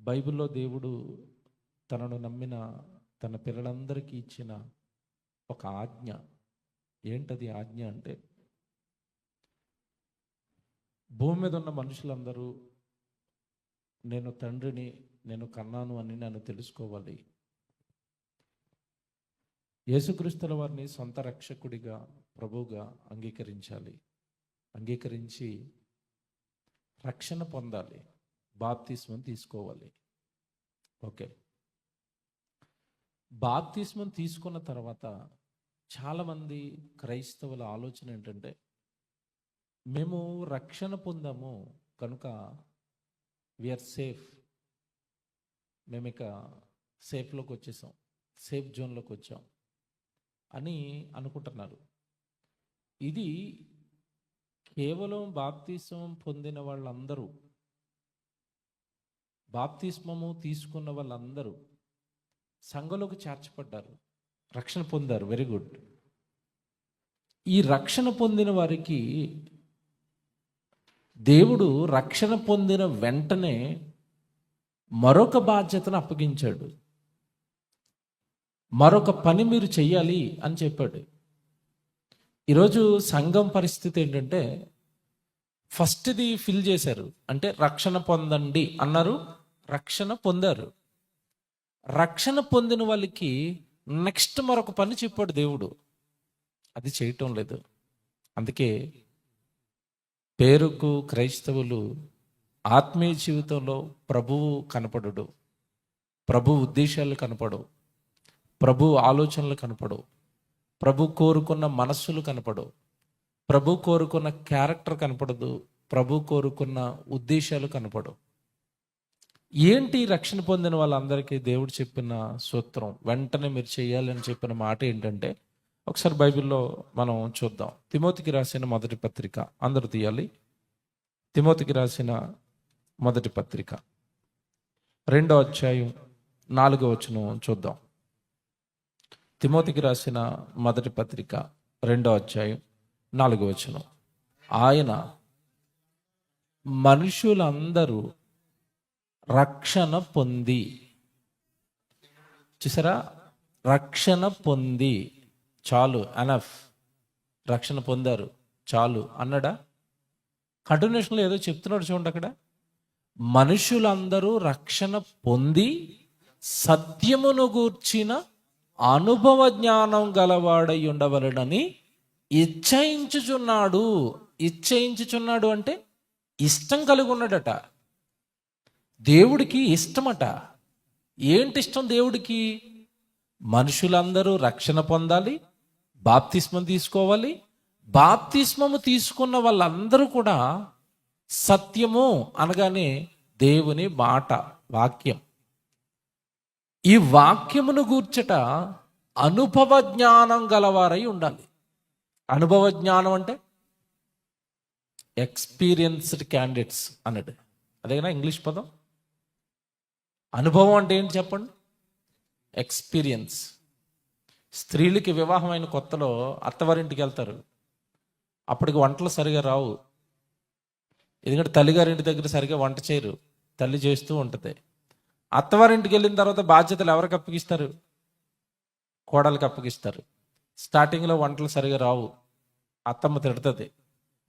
బైబిల్లో దేవుడు తనను నమ్మిన తన పిల్లలందరికీ ఇచ్చిన ఒక ఆజ్ఞ. ఏంటది ఆజ్ఞ అంటే, భూమి మీద ఉన్న మనుషులందరూ నేను తండ్రిని, నేను కన్నాను అని నన్ను తెలుసుకోవాలి. యేసుక్రీస్తుల వారిని సొంత రక్షకుడిగా, ప్రభువుగా అంగీకరించాలి. అంగీకరించి రక్షణ పొందాలి, బాప్తిస్మం తీసుకోవాలి. ఓకే, బాప్తిస్మం తీసుకున్న తర్వాత చాలామంది క్రైస్తవుల ఆలోచన ఏంటంటే, మేము రక్షణ పొందాము కనుక వీఆర్ సేఫ్, మేము ఇక సేఫ్లోకి వచ్చేసాం, సేఫ్ జోన్లోకి వచ్చాం అని అనుకుంటున్నారు. ఇది కేవలం బాప్తిస్మం పొందిన వాళ్ళందరూ, బాప్తిస్మము తీసుకున్న వాళ్ళందరూ సంఘంలోకి చేర్చబడ్డారు, రక్షణ పొందారు. Very good. ఈ రక్షణ పొందిన వారికి దేవుడు రక్షణ పొందిన వెంటనే మరొక బాధ్యతను అప్పగించాడు. మరొక పని మీరు చెయ్యాలి అని చెప్పాడు. ఈరోజు సంఘం పరిస్థితి ఏంటంటే, ఫస్ట్ది ఫిల్ చేశారు, అంటే రక్షణ పొందండి అన్నారు, రక్షణ పొందారు. రక్షణ పొందిన వాళ్ళకి నెక్స్ట్ మరొక పని చెప్పాడు దేవుడు, అది చేయటం లేదు. అందుకే పేరుకు క్రైస్తవులు ఆత్మీయ జీవితంలో ప్రభువు కనపడడు, ప్రభు ఉద్దేశాలు కనపడవు, ప్రభు ఆలోచనలు కనపడవు, ప్రభు కోరుకున్న మనస్సులు కనపడవు, ప్రభు కోరుకున్న క్యారెక్టర్ కనపడదు, ప్రభు కోరుకున్న ఉద్దేశాలు కనపడవు. ఏంటి రక్షణ పొందిన వాళ్ళందరికీ దేవుడు చెప్పిన సూత్రం, వెంటనే మీరు చేయాలని చెప్పిన మాట ఏంటంటే, ఒకసారి బైబిల్లో మనం చూద్దాం. తిమోతికి రాసిన మొదటి పత్రిక, అందరూ తీయాలి. తిమోతికి రాసిన మొదటి పత్రిక 2వ అధ్యాయం 4వ వచనం చూద్దాం. తిమోతికి రాసిన మొదటి పత్రిక 2వ అధ్యాయం 4వ వచనం. ఆయన మనుషులందరూ రక్షణ పొంది, చూసారా, రక్షణ పొంది చాలు, ఎనఫ్, రక్షణ పొందారు చాలు అన్నాడా? కంటిన్యూషన్లో ఏదో చెప్తున్నాడు చూడండి అక్కడ. మనుషులందరూ రక్షణ పొంది సత్యమును గూర్చిన అనుభవ జ్ఞానం గలవాడై ఉండవలెనని ఇచ్చయించుచున్నాడు. ఇచ్చయించుచున్నాడు అంటే ఇష్టం కలిగి ఉన్నాడట. దేవుడికి ఇష్టమట. ఏంటి ఇష్టం దేవుడికి? మనుషులందరూ రక్షణ పొందాలి, బాప్తిస్మం తీసుకోవాలి. బాప్తిస్మము తీసుకున్న వాళ్ళందరూ కూడా సత్యము అనగానే దేవుని మాట, వాక్యం, ఈ వాక్యమును గూర్చట అనుభవ జ్ఞానం గలవారై ఉండాలి. అనుభవ జ్ఞానం అంటే ఎక్స్పీరియన్స్డ్ క్యాండిడేట్స్ అన్నాడు, అదేనా ఇంగ్లీష్ పదం. అనుభవం అంటే ఏంటి చెప్పండి? ఎక్స్పీరియన్స్. స్త్రీలకి వివాహమైన కొత్తలో అత్తవారింటికి వెళ్తారు, అప్పటికి వంటలు సరిగా రావు, ఎందుకంటే తల్లిగారింటి దగ్గర సరిగా వంట చేయరు, తల్లి చేస్తూ ఉంటుంది. అత్తవారింటికి వెళ్ళిన తర్వాత బాధ్యతలు ఎవరికి అప్పగిస్తారు? కోడలికి అప్పగిస్తారు. స్టార్టింగ్లో వంటలు సరిగా రావు, అత్తమ్మ తిడుతుంది,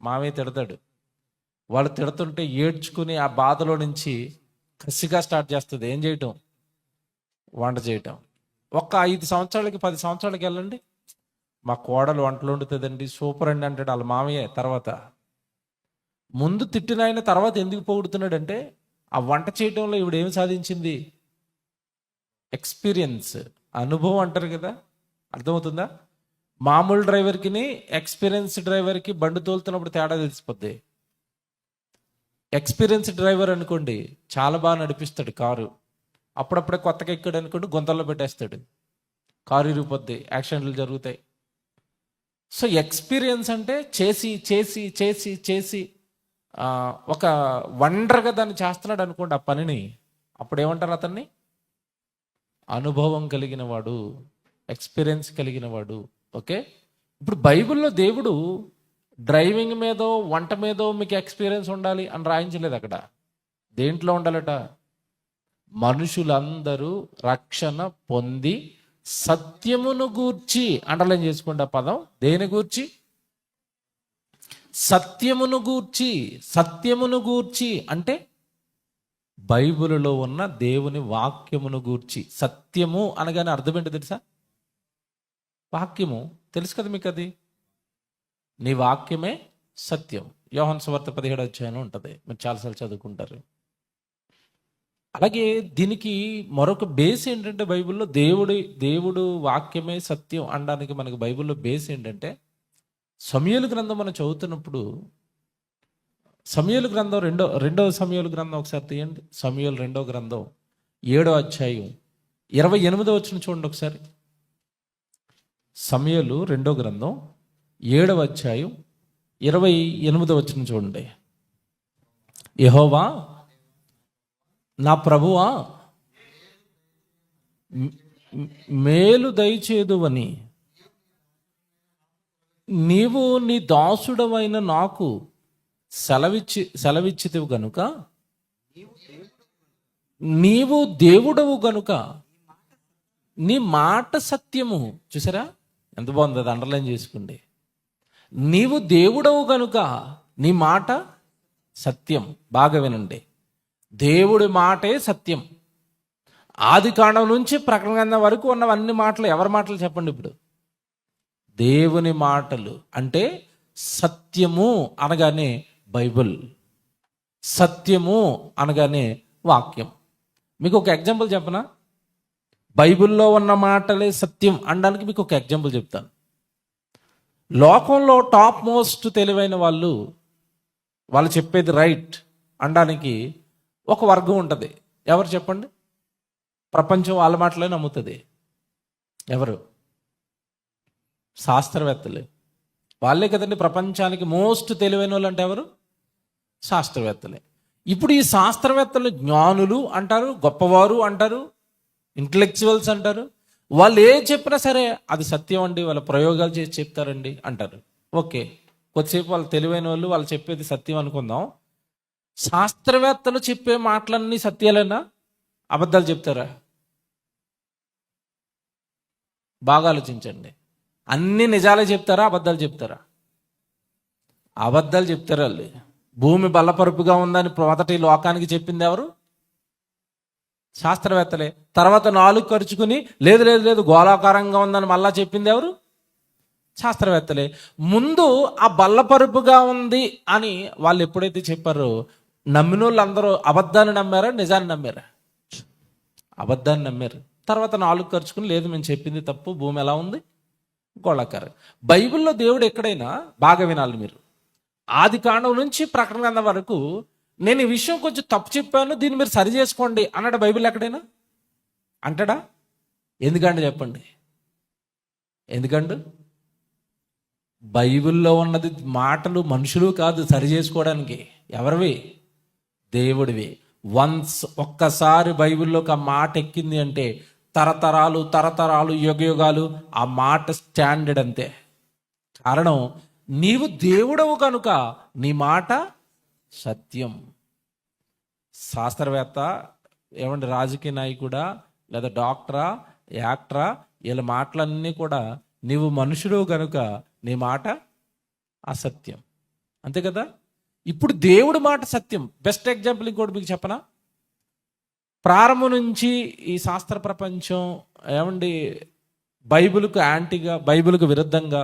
మామయ్య తిడతాడు. వాళ్ళు తిడుతుంటే ఏడ్చుకుని ఆ బాధలో నుంచి కసిగా స్టార్ట్ చేస్తుంది ఏం చేయటం? వంట చేయటం. ఒక 5 సంవత్సరాలకి 10 సంవత్సరాలకి వెళ్ళండి, మా కోడలు వంటలు వండుతుందండి, సూపర్ అండి అంటాడు వాళ్ళ మామయ్య. తర్వాత ముందు తిట్టిన ఆయన తర్వాత ఎందుకు పొగుడుతున్నాడంటే, ఆ వంట చేయటంలో ఈవిడ ఏమి సాధించింది? ఎక్స్పీరియన్స్, అనుభవం అంటారు కదా, అర్థమవుతుందా? మామూలు డ్రైవర్కి ఎక్స్పీరియన్స్ డ్రైవర్కి బండి తోలుతున్నప్పుడు తేడా తెలిసిపోద్ది. ఎక్స్పీరియన్స్ డ్రైవర్ అనుకోండి, చాలా బాగా నడిపిస్తాడు కారు, అప్పుడప్పుడే కొత్తగా ఎక్కాడు అనుకోండి గుంతల్లో పెట్టేస్తాడు, కారు ఇరిగిపోద్ది, యాక్సిడెంట్లు జరుగుతాయి. సో ఎక్స్పీరియన్స్ అంటే చేసి చేసి చేసి చేసి ఒక వండర్గా దాన్ని చేస్తున్నాడు అనుకోండి ఆ పనిని, అప్పుడు ఏమంటారు అతన్ని? అనుభవం కలిగిన వాడు, ఎక్స్పీరియన్స్ కలిగిన వాడు. ఓకే, ఇప్పుడు బైబిల్లో దేవుడు డ్రైవింగ్ మీదో వంట మీదో మీకు ఎక్స్పీరియన్స్ ఉండాలి అని రాయించలేదు. అక్కడ దేంట్లో ఉండాలట? మనుషులందరూ రక్షణ పొంది సత్యమును గూర్చి, అండర్లైన్ చేసుకోండి ఆ పదం, దేని గూర్చి? సత్యమును గూర్చి. సత్యమును గూర్చి అంటే బైబిలులో ఉన్న దేవుని వాక్యమును గూర్చి. సత్యము అనగానే అర్థం ఏంటో తెలుసా? వాక్యము. తెలుసు కదా మీకు అది. నీ వాక్యమే సత్యం. యోహాను సువార్త 17వ అధ్యాయంలో ఉంటుంది, మీరు చాలాసార్లు చదువుకుంటారు. అలాగే దీనికి మరొక బేస్ ఏంటంటే, బైబిల్లో దేవుడు వాక్యమే సత్యం అనడానికి మనకు బైబిల్లో బేస్ ఏంటంటే, సమూయేలు గ్రంథం మనం చదువుతున్నప్పుడు, సమూయేలు గ్రంథం రెండవ సమూయేలు గ్రంథం ఒకసారి తీయండి. సమూయేలు 2వ గ్రంథం 7వ అధ్యాయం 28వ వచనం చూడండి ఒకసారి. సమూయేలు 2వ గ్రంథం 7వ అధ్యాయం 28వ వచనం చూడండి. యెహోవా నా ప్రభువా, మేలు దయచేదువని నీవు నీ దాసుడవైన నాకు సెలవిచ్చితివి గనుక, నీవు దేవుడవు గనుక నీ మాట సత్యము. చూసారా ఎంత బాగుంది, అది అండర్లైన్ చేసుకోండి. నీవు దేవుడవు గనుక నీ మాట సత్యం. బాగా వినండి, దేవుడి మాటే సత్యం. ఆది కాండం నుంచి ప్రకటన గ్రంథం వరకు ఉన్నవన్నీ మాటలు ఎవరి మాటలు చెప్పండి ఇప్పుడు? దేవుని మాటలు. అంటే సత్యము అనగానే బైబిల్, సత్యము అనగానే వాక్యం. మీకు ఒక ఎగ్జాంపుల్ చెప్పనా? బైబిల్లో ఉన్న మాటలే సత్యం అనడానికి మీకు ఒక ఎగ్జాంపుల్ చెప్తాను. లోకంలో టాప్ మోస్ట్ తెలివైన వాళ్ళు చెప్పేది రైట్ అనడానికి ఒక వర్గం ఉంటుంది. ఎవరు చెప్పండి? ప్రపంచం వాళ్ళ మాటలే నమ్ముతుంది. ఎవరు? శాస్త్రవేత్తలే. వాళ్ళే కదండి ప్రపంచానికి మోస్ట్ తెలివైన వాళ్ళు. అంటే ఎవరు? శాస్త్రవేత్తలే. ఇప్పుడు ఈ శాస్త్రవేత్తలు జ్ఞానులు అంటారు, గొప్పవారు అంటారు, ఇంటలెక్చువల్స్ అంటారు. వాళ్ళు ఏం చెప్పినా సరే అది సత్యం అండి, వాళ్ళ ప్రయోగాలు చేసి చెప్తారండి అంటారు. ఓకే, కొద్దిసేపు వాళ్ళు తెలివైన వాళ్ళు చెప్పేది సత్యం అనుకుందాం. శాస్త్రవేత్తలు చెప్పే మాటలన్నీ సత్యాలేనా? అబద్ధాలు చెప్తారా? బాగా ఆలోచించండి. అన్ని నిజాలే చెప్తారా? అబద్ధాలు చెప్తారా? అబద్ధాలు చెప్తారా? వాళ్ళు భూమి బల్లపరుపుగా ఉందని మొదటి లోకానికి చెప్పింది ఎవరు? శాస్త్రవేత్తలే. తర్వాత 4 ఖర్చుకుని లేదు లేదు లేదు గోళాకారంగా ఉందని మళ్ళా చెప్పింది ఎవరు? శాస్త్రవేత్తలే. ముందు ఆ బల్లపరుపుగా ఉంది అని వాళ్ళు ఎప్పుడైతే చెప్పారో, నమ్మిన వాళ్ళు అందరూ అబద్ధాన్ని నమ్మారా, నిజాన్ని నమ్మారా? అబద్ధాన్ని నమ్మారు. తర్వాత 4 ఖర్చుకుని లేదు మేము చెప్పింది తప్పు, భూమి ఎలా ఉంది గోళాకారం. బైబిల్లో దేవుడు ఎక్కడైనా, బాగా వినాలి మీరు, ఆది కాండం నుంచి ప్రకటన గ్రంథం వరకు నేను ఈ విషయం కొంచెం తప్పు చెప్పాను, దీన్ని మీరు సరి చేసుకోండి అన్నాడు బైబిల్ ఎక్కడైనా? అంటాడా? ఎందుకంటే చెప్పండి, ఎందుకంటే బైబిల్లో ఉన్నది మాటలు మనుషులు కాదు సరి చేసుకోవడానికి. ఎవరివి? దేవుడివి. ఒక్కసారి బైబిల్లోకి ఆ మాట ఎక్కింది అంటే తరతరాలు యుగయుగాలు ఆ మాట స్టాండర్డ్ అంతే. కారణం, నీవు దేవుడవు కనుక నీ మాట సత్యం. శాస్త్రవేత్త ఏమంటే రాజకీయ నాయకుడా లేదా డాక్టరా యాక్టరా, వీళ్ళ మాటలన్నీ కూడా నీవు మనుషుడు కనుక నీ మాట అసత్యం. అంతే కదా? ఇప్పుడు దేవుడి మాట సత్యం. బెస్ట్ ఎగ్జాంపుల్ ఇంకోటి మీకు చెప్పనా? ప్రారంభం నుంచి ఈ శాస్త్ర ప్రపంచం ఏమండి బైబిల్కు యాంటీగా, బైబిల్కు విరుద్ధంగా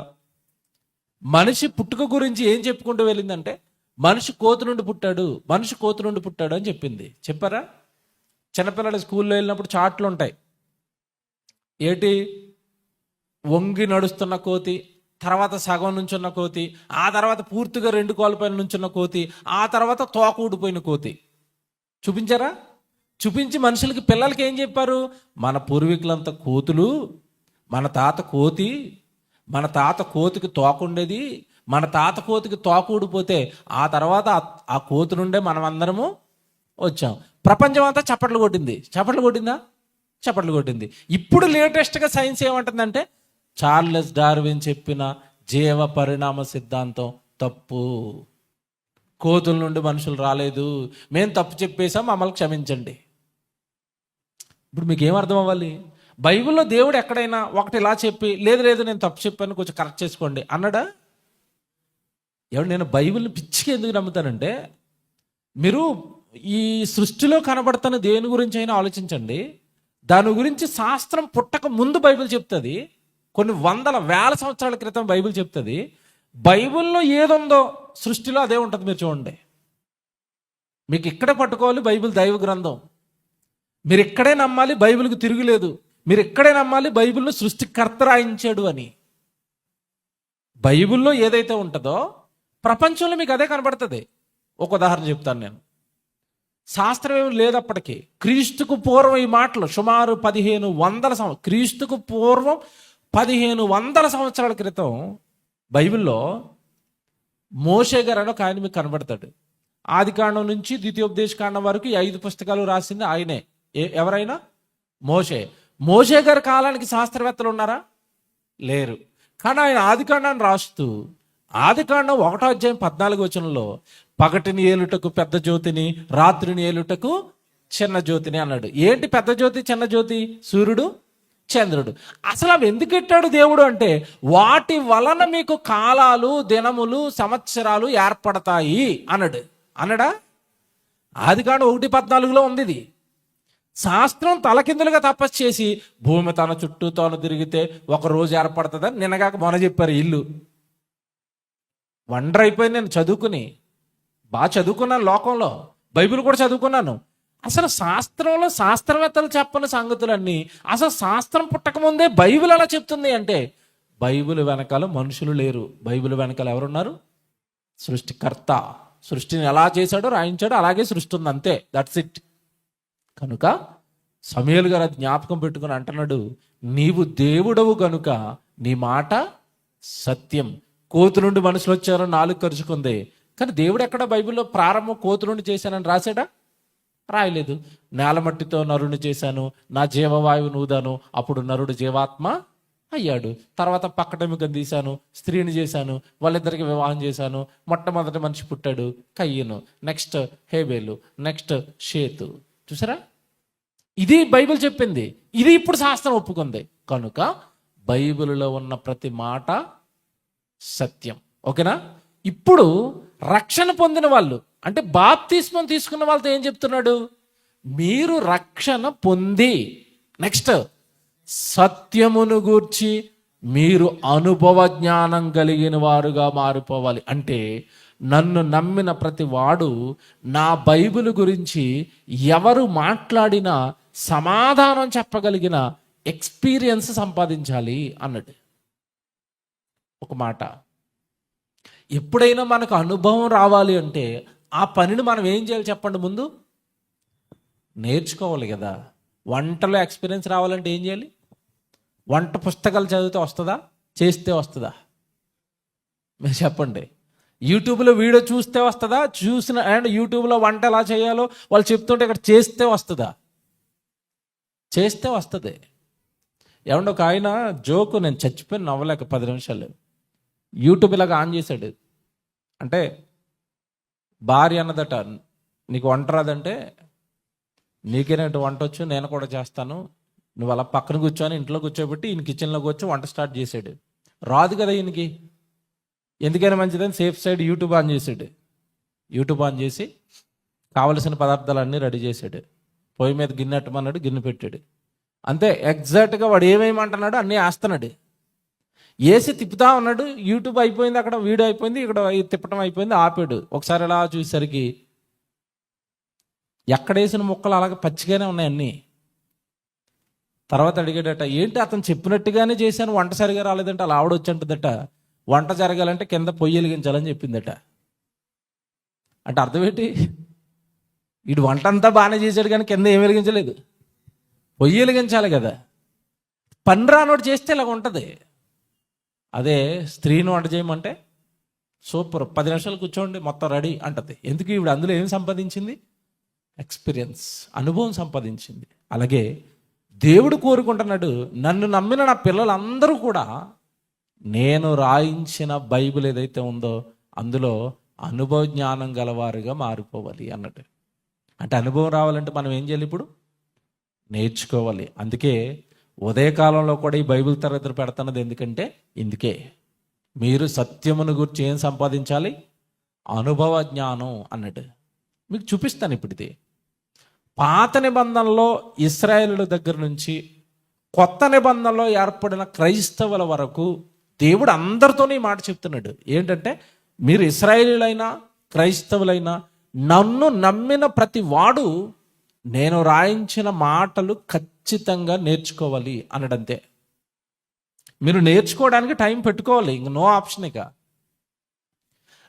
మనిషి పుట్టుక గురించి ఏం చెప్పుకుంటూ వెళ్ళిందంటే, మనిషి కోతి నుండి పుట్టాడు అని చెప్పింది. చెప్పారా? చిన్నపిల్లలు స్కూల్లో వెళ్ళినప్పుడు చాట్లు ఉంటాయి. ఏంటి? వంగి నడుస్తున్న కోతి, తర్వాత సగం నుంచున్న కోతి, ఆ తర్వాత పూర్తిగా 2 కాళ్ళపైన నుంచున్న కోతి, ఆ తర్వాత తోక ఊడిపోయిన కోతి. చూపించారా? చూపించి మనుషులకి, పిల్లలకి ఏం చెప్పారు? మన పూర్వీకులంతా కోతులు, మన తాత కోతి, మన తాత కోతికి తోక ఉండేది, మన తాత కోతికి తోక ఊడిపోతే ఆ తర్వాత ఆ కోతి నుండే మనం అందరము వచ్చాం. ప్రపంచం అంతా చప్పట్లు కొట్టిందా? చప్పట్లు కొట్టింది. ఇప్పుడు లేటెస్ట్గా సైన్స్ ఏమంటుందంటే, చార్లెస్ డార్విన్ చెప్పిన జీవ పరిణామ సిద్ధాంతం తప్పు, కోతుల నుండి మనుషులు రాలేదు, మేము తప్పు చెప్పేసాం, మమ్మల్ని క్షమించండి. ఇప్పుడు మీకు ఏం అర్థం అవ్వాలి? బైబిల్లో దేవుడు ఎక్కడైనా ఒకటి ఇలా చెప్పి లేదు లేదు నేను తప్పు చెప్పాను కొంచెం కరెక్ట్ చేసుకోండి అన్నాడా? ఎవడు నేను బైబిల్ని పిచ్చికి ఎందుకు నమ్ముతానంటే, మీరు ఈ సృష్టిలో కనబడుతున్న దేని గురించి అయినా ఆలోచించండి. దాని గురించి శాస్త్రం పుట్టక ముందు బైబిల్ చెప్తుంది. కొన్ని వందల వేల సంవత్సరాల క్రితం బైబిల్ చెప్తుంది. బైబిల్లో ఏదుందో సృష్టిలో అదే ఉంటుంది. మీరు చూడండి, మీకు ఇక్కడే పట్టుకోవాలి బైబిల్ దైవ గ్రంథం. మీరు ఇక్కడే నమ్మాలి బైబిల్కి తిరుగులేదు. మీరు ఇక్కడే నమ్మాలి బైబిల్ను సృష్టికర్త రాయించాడు అని. బైబిల్లో ఏదైతే ఉంటుందో ప్రపంచంలో మీకు అదే కనబడుతుంది. ఒక ఉదాహరణ చెప్తాను నేను. శాస్త్రం ఏమి లేదు అప్పటికి. క్రీస్తుకు పూర్వం ఈ మాటలు సుమారు 1500 క్రీస్తుకు పూర్వం 1500 సంవత్సరాల క్రితం బైబిల్లో మోషే గారు అని ఒక ఆయన మీకు కనబడతాడు. ఆదికాండం నుంచి ద్వితీయోపదేశకాండం వరకు ఈ 5 పుస్తకాలు రాసింది ఆయనే. ఎవరైనా? మోషే గారి కాలానికి శాస్త్రవేత్తలు ఉన్నారా? లేరు. కానీ ఆయన ఆదికాండాన్ని రాస్తూ ఆదికాండం 1వ అధ్యాయం 14వ వచనంలో పగటిని ఏలుటకు పెద్ద జ్యోతిని, రాత్రిని ఏలుటకు చిన్న జ్యోతిని అన్నాడు. ఏంటి పెద్ద జ్యోతి చిన్న జ్యోతి? సూర్యుడు చంద్రుడు. అసలు అవి ఎందుకు పెట్టాడు దేవుడు అంటే, వాటి వలన మీకు కాలాలు, దినములు, సంవత్సరాలు ఏర్పడతాయి అన్నాడా? ఆదికాండం 1:14లో ఉంది ఇది. శాస్త్రం తలకిందులుగా తపస్సు చేసి భూమి తన చుట్టూ తాను తిరిగితే ఒక రోజు ఏర్పడుతుందని నిన్నగాక మొన్న చెప్పారు. ఇల్లు వండర్ అయిపోయింది. నేను బాగా చదువుకున్నాను, లోకంలో బైబిల్ కూడా చదువుకున్నాను. అసలు శాస్త్రంలో శాస్త్రవేత్తలు చెప్పని సంగతులన్నీ అసలు శాస్త్రం పుట్టకముందే బైబిల్ ఎలా చెప్తుంది అంటే, బైబిల్ వెనకాల మనుషులు లేరు. బైబిల్ వెనకాల ఎవరున్నారు? సృష్టికర్త. సృష్టిని ఎలా చేశాడో రాయించాడో అలాగే సృష్టి ఉంది, అంతే. That's it. కనుక సమూయేలు గారు జ్ఞాపకం పెట్టుకుని అంటున్నాడు, నీవు దేవుడవు కనుక నీ మాట సత్యం. కోతు నుండి మనుషులు వచ్చారో నాలుగు కరుచుకుంది. కానీ దేవుడు ఎక్కడ బైబిల్లో ప్రారంభం కోతు నుండి చేశానని రాశాడా? రాయలేదు. నేలమట్టితో నరుని చేశాను, నా జీవవాయువును ఊదాను, అప్పుడు నరుడు జీవాత్మ అయ్యాడు. తర్వాత పక్కటెముకను తీశాను, స్త్రీని చేశాను, వాళ్ళిద్దరికి వివాహం చేశాను. మొట్టమొదటి మనిషి పుట్టాడు, కయ్యను. నెక్స్ట్ హేబేలు, నెక్స్ట్ షేతు. చూసారా? ఇది బైబిల్ చెప్పింది. ఇది ఇప్పుడు శాస్త్రం ఒప్పుకుంది. కనుక బైబిల్లో ఉన్న ప్రతి మాట సత్యం. ఓకేనా? ఇప్పుడు రక్షణ పొందిన వాళ్ళు అంటే బాప్తిస్మం తీసుకున్న వాళ్ళతో ఏం చెప్తున్నాడు? మీరు రక్షణ పొంది నెక్స్ట్ సత్యమును గూర్చి మీరు అనుభవ జ్ఞానం కలిగిన వారుగా మారిపోవాలి. అంటే నన్ను నమ్మిన ప్రతి వాడు నా బైబిల్ గురించి ఎవరు మాట్లాడినా సమాధానం చెప్పగలిగిన ఎక్స్పీరియన్స్ సంపాదించాలి అన్నది ఒక మాట. ఎప్పుడైనా మనకు అనుభవం రావాలి అంటే ఆ పనిని మనం ఏం చేయాలి చెప్పండి? ముందు నేర్చుకోవాలి కదా. వంటలో ఎక్స్పీరియన్స్ రావాలంటే ఏం చేయాలి? వంట పుస్తకాలు చదివితే వస్తుందా? చేస్తే వస్తుందా? మీరు చెప్పండి. యూట్యూబ్లో వీడియో చూస్తే వస్తుందా? అండ్ యూట్యూబ్లో వంట ఎలా చేయాలో వాళ్ళు చెప్తుంటే ఇక్కడ చేస్తే వస్తుందా? చేస్తే వస్తుంది. ఏమంటే ఒక ఆయన జోకు, నేను చచ్చిపోయి నవ్వలేక 10 నిమిషాలు యూట్యూబ్ ఇలాగ ఆన్ చేశాడు. అంటే భార్య అన్నదట, నీకు వంట రాదంటే, నీకేనంటే వంట వచ్చు, నేను కూడా చేస్తాను, నువ్వు అలా పక్కన కూర్చొని ఇంట్లో కూర్చోబెట్టి ఈయన కిచెన్లో కూర్చొని వంట స్టార్ట్ చేశాడు. రాదు కదా ఈయనకి, ఎందుకైనా మంచిదని సేఫ్ సైడ్ యూట్యూబ్ ఆన్ చేశాడు. యూట్యూబ్ ఆన్ చేసి కావలసిన పదార్థాలన్నీ రెడీ చేశాడు. పొయ్యి మీద గిన్నె అట్టమన్నాడు, గిన్నె పెట్టాడు. అంతే, ఎగ్జాక్ట్గా వాడు ఏమేమంటున్నాడు అన్నీ వేస్తున్నాడు. వేసి తిప్పుతా ఉన్నాడు. యూట్యూబ్ అయిపోయింది, అక్కడ వీడియో అయిపోయింది, ఇక్కడ తిప్పటం అయిపోయింది, ఆపాడు. ఒకసారి అలా చూసేసరికి ఎక్కడేసిన ముక్కలు అలాగే పచ్చిగానే ఉన్నాయి అన్నీ. తర్వాత అడిగాడట, ఏంటి అతను చెప్పినట్టుగానే చేశాను, వంట సరిగా రాలేదంటే. అలా ఆవిడ వచ్చి అంటుందట, వంట జరగాలంటే కింద పొయ్యి వెలిగించాలని చెప్పిందట. అంటే అర్థం ఏంటి? వీడు వంట అంతా బాగానే చేశాడు కానీ కింద ఏం వెలిగించలేదు, పొయ్యి వెలిగించాలి కదా. పని రానోడు చేస్తే ఇలాగ ఉంటుంది. అదే స్త్రీని వంట చేయమంటే సూపర్, 10 నిమిషాలు కూర్చోండి మొత్తం రెడీ అంటది. ఎందుకు? ఈవిడ అందులో ఏం సంపాదించింది? ఎక్స్పీరియన్స్, అనుభవం సంపాదించింది. అలాగే దేవుడు కోరుకుంటున్నాడు, నన్ను నమ్మిన నా పిల్లలందరూ కూడా నేను రాయించిన బైబిల్ ఏదైతే ఉందో అందులో అనుభవ జ్ఞానం గలవారుగా మారిపోవాలి అన్నట్టు. అంటే అనుభవం రావాలంటే మనం ఏం చేయాలి? ఇప్పుడు నేర్చుకోవాలి. అందుకే ఉదయకాలంలో కూడా ఈ బైబిల్ తరగతులు పెడుతున్నది ఎందుకంటే ఇందుకే. మీరు సత్యమును గురించి ఏం సంపాదించాలి? అనుభవ జ్ఞానం అన్నట్టు మీకు చూపిస్తాను. ఇప్పుడు ఇది పాత నిబంధనలో ఇశ్రాయేలుల దగ్గర నుంచి కొత్త నిబంధనలో ఏర్పడిన క్రైస్తవుల వరకు దేవుడు అందరితోనే మాట చెప్తున్నాడు. ఏంటంటే మీరు ఇశ్రాయేలీలైనా క్రైస్తవులైనా నన్ను నమ్మిన ప్రతి వాడు నేను రాయించిన మాటలు ఖచ్చితంగా నేర్చుకోవాలి అన్నడంతే. మీరు నేర్చుకోవడానికి టైం పెట్టుకోవాలి, ఇంక నో ఆప్షన్. ఇక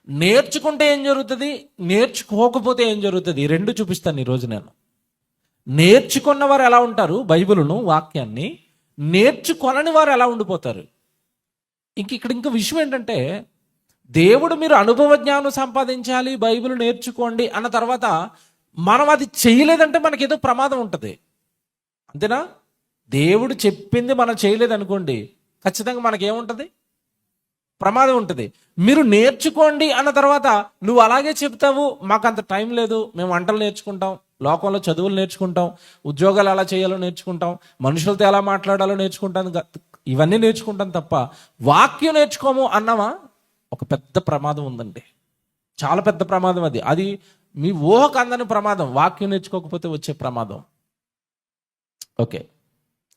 నేర్చుకుంటే ఏం జరుగుతుంది, నేర్చుకోకపోతే ఏం జరుగుతుంది, ఈ రెండు చూపిస్తాను ఈరోజు నేను. నేర్చుకున్న వారు ఎలా ఉంటారు బైబిలును, వాక్యాన్ని, నేర్చుకొనని వారు ఎలా ఉండిపోతారు. ఇక్కడ ఇంకో విషయం ఏంటంటే దేవుడు మీరు అనుభవ జ్ఞానం సంపాదించాలి, బైబిల్ నేర్చుకోండి అన్న తర్వాత మనం అది చేయలేదంటే మనకి ఏదో ప్రమాదం ఉంటుంది. అంతేనా? దేవుడు చెప్పింది మనం చేయలేదనుకోండి, ఖచ్చితంగా మనకేముంటుంది? ప్రమాదం ఉంటుంది. మీరు నేర్చుకోండి అన్న తర్వాత నువ్వు అలాగే చెప్తావు, మాకు అంత టైం లేదు, మేము వంటలు నేర్చుకుంటాం, లోకంలో చదువులు నేర్చుకుంటాం, ఉద్యోగాలు ఎలా చేయాలో నేర్చుకుంటాం, మనుషులతో ఎలా మాట్లాడాలో నేర్చుకుంటాం, ఇవన్నీ నేర్చుకుంటాం తప్ప వాక్యం నేర్చుకోము అన్నామా, ఒక పెద్ద ప్రమాదం ఉందండి. చాలా పెద్ద ప్రమాదం అది. అది మీ ఊహకు అందని ప్రమాదం, వాక్యం నేర్చుకోకపోతే వచ్చే ప్రమాదం. ఓకే,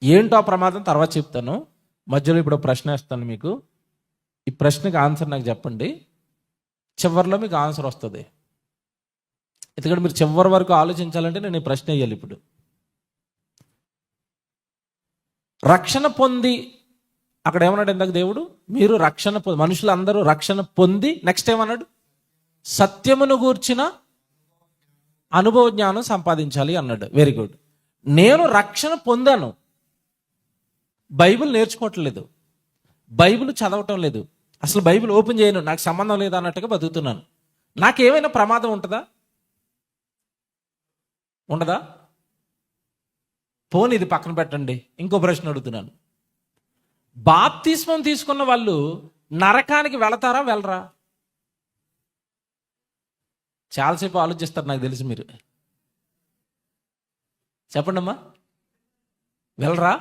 ఏంటో ఆ ప్రమాదం తర్వాత చెప్తాను. మధ్యలో ఇప్పుడు ప్రశ్న వేస్తాను మీకు. ఈ ప్రశ్నకి ఆన్సర్ నాకు చెప్పండి, చివరిలో మీకు ఆన్సర్ వస్తుంది. ఎందుకంటే మీరు చివరి వరకు ఆలోచించాలంటే నేను ఈ ప్రశ్న వేయాలి. ఇప్పుడు రక్షణ పొంది, అక్కడ ఏమన్నాడు ఇందాక దేవుడు? మీరు రక్షణ పొంది, మనుషులందరూ రక్షణ పొంది, నెక్స్ట్ ఏమన్నాడు? సత్యమును గూర్చిన అనుభవ జ్ఞానం సంపాదించాలి అన్నాడు. Very good. నేను రక్షణ పొందాను, బైబిల్ నేర్చుకోవట్లేదు, బైబిల్ చదవటం లేదు, అసలు బైబిల్ ఓపెన్ చేయను, నాకు సంబంధం లేదు అన్నట్టుగా బతుకుతున్నాను. నాకేమైనా ప్రమాదం ఉంటుందా? ఉండదా? పోనీ ఇది పక్కన పెట్టండి, ఇంకో ప్రశ్న అడుగుతున్నాను. బాప్తిస్మం తీసుకున్న వాళ్ళు నరకానికి వెళతారా వెళ్ళరా? చాలాసేపు ఆలోచిస్తారు నాకు తెలిసి. మీరు చెప్పండి అమ్మా, వెళ్ళరా?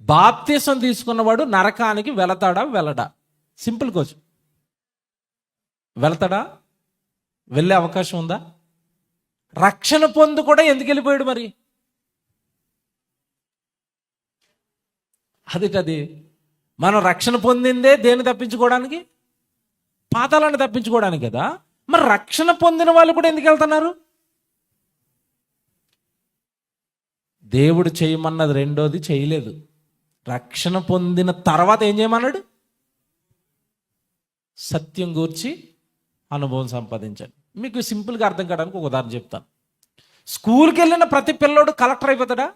బాప్తిస్మం తీసుకున్నవాడు నరకానికి వెళతాడా వెళ్ళడా? Simple question. వెళతాడా? వెళ్ళే అవకాశం ఉందా? రక్షణ పొందు కూడా ఎందుకు వెళ్ళిపోయాడు మరి? అది మనం రక్షణ పొందిందే దేన్ని తప్పించుకోవడానికి? పాతాళాన్ని తప్పించుకోవడానికి కదా. మరి రక్షణ పొందిన వాళ్ళు కూడా ఎందుకు వెళ్తున్నారు? దేవుడు చేయమన్నది రెండోది చేయలేదు. రక్షణ పొందిన తర్వాత ఏం చేయమన్నాడు? సత్యం గూర్చి అనుభవం సంపాదించండి. మీకు సింపుల్గా అర్థం కావడానికి ఒక ఉదాహరణ చెప్తాను. స్కూల్కి వెళ్ళిన ప్రతి పిల్లోడు కలెక్టర్ అయిపోతాడా?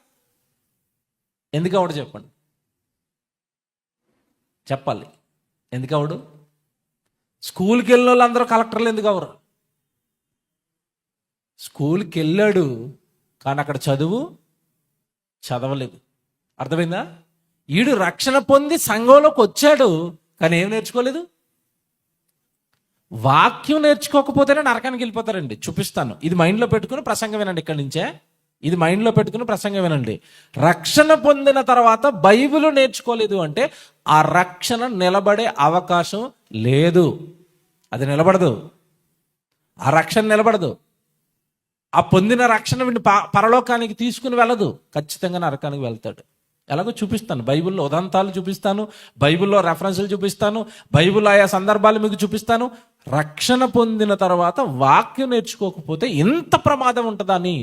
ఎందుకు అవడు చెప్పండి, చెప్పాలి. ఎందుకు అవడు? స్కూల్కి వెళ్ళిన వాళ్ళు అందరూ కలెక్టర్లు ఎందుకు అవరు? స్కూల్కి వెళ్ళాడు కానీ అక్కడ చదవలేదు. అర్థమైందా? ఈడు రక్షణ పొంది సంఘంలోకి వచ్చాడు కానీ ఏం నేర్చుకోలేదు? వాక్యం నేర్చుకోకపోతేనే నరకానికి వెళ్ళిపోతారండి. చూపిస్తాను. ఇది మైండ్లో పెట్టుకుని ప్రసంగం వినండి. ఇక్కడి నుంచే ఇది మైండ్లో పెట్టుకుని ప్రసంగం వినండి. రక్షణ పొందిన తర్వాత బైబిల్ నేర్చుకోలేదు అంటే ఆ రక్షణ నిలబడే అవకాశం లేదు. అది నిలబడదు, ఆ రక్షణ నిలబడదు. ఆ పొందిన రక్షణ వీడిని పరలోకానికి తీసుకుని వెళ్ళదు, ఖచ్చితంగా నరకానికి వెళ్తాడు. ఎలాగో చూపిస్తాను, బైబిల్లో ఉదంతాలు చూపిస్తాను, బైబిల్లో రెఫరెన్సులు చూపిస్తాను, బైబిల్లో ఆయా సందర్భాలు మీకు చూపిస్తాను. రక్షణ పొందిన తర్వాత వాక్యం నేర్చుకోకపోతే ఎంత ప్రమాదం ఉంటుందని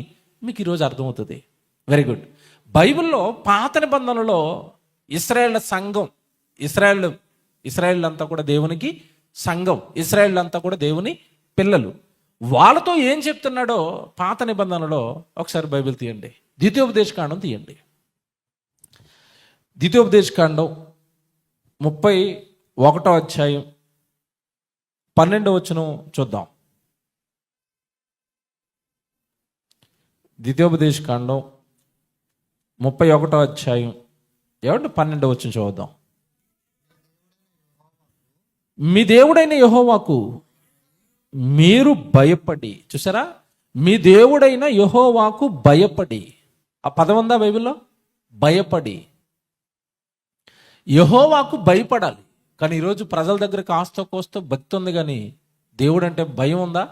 మీకు ఈరోజు అర్థమవుతుంది. Very good. బైబిల్లో పాత నిబంధనలో ఇశ్రాయేళ్ల సంఘం, ఇశ్రాయేల్ అంతా కూడా దేవునికి సంఘం, ఇశ్రాయేల్ అంతా కూడా దేవుని పిల్లలు. వాళ్ళతో ఏం చెప్తున్నాడో పాత నిబంధనలో ఒకసారి బైబిల్ తీయండి. ద్వితీయోపదేశకాండం తీయండి. ద్వితీయోపదేశకాండం 31వ అధ్యాయం 12వ వచనం చూద్దాం. ద్వితీయోపదేశకాండం 31వ అధ్యాయం 12వ వచనం చూద్దాం. మీ దేవుడైన యెహోవాకు మీరు భయపడి, చూసారా, మీ దేవుడైన యెహోవాకు భయపడి ఆ పదం ఉందా బైబిల్లో? భయపడి. యెహోవాకు భయపడాలి. కానీ ఈరోజు ప్రజల దగ్గర కాస్త కోస్త భక్తి ఉంది, కానీ దేవుడు అంటే భయం ఉందా?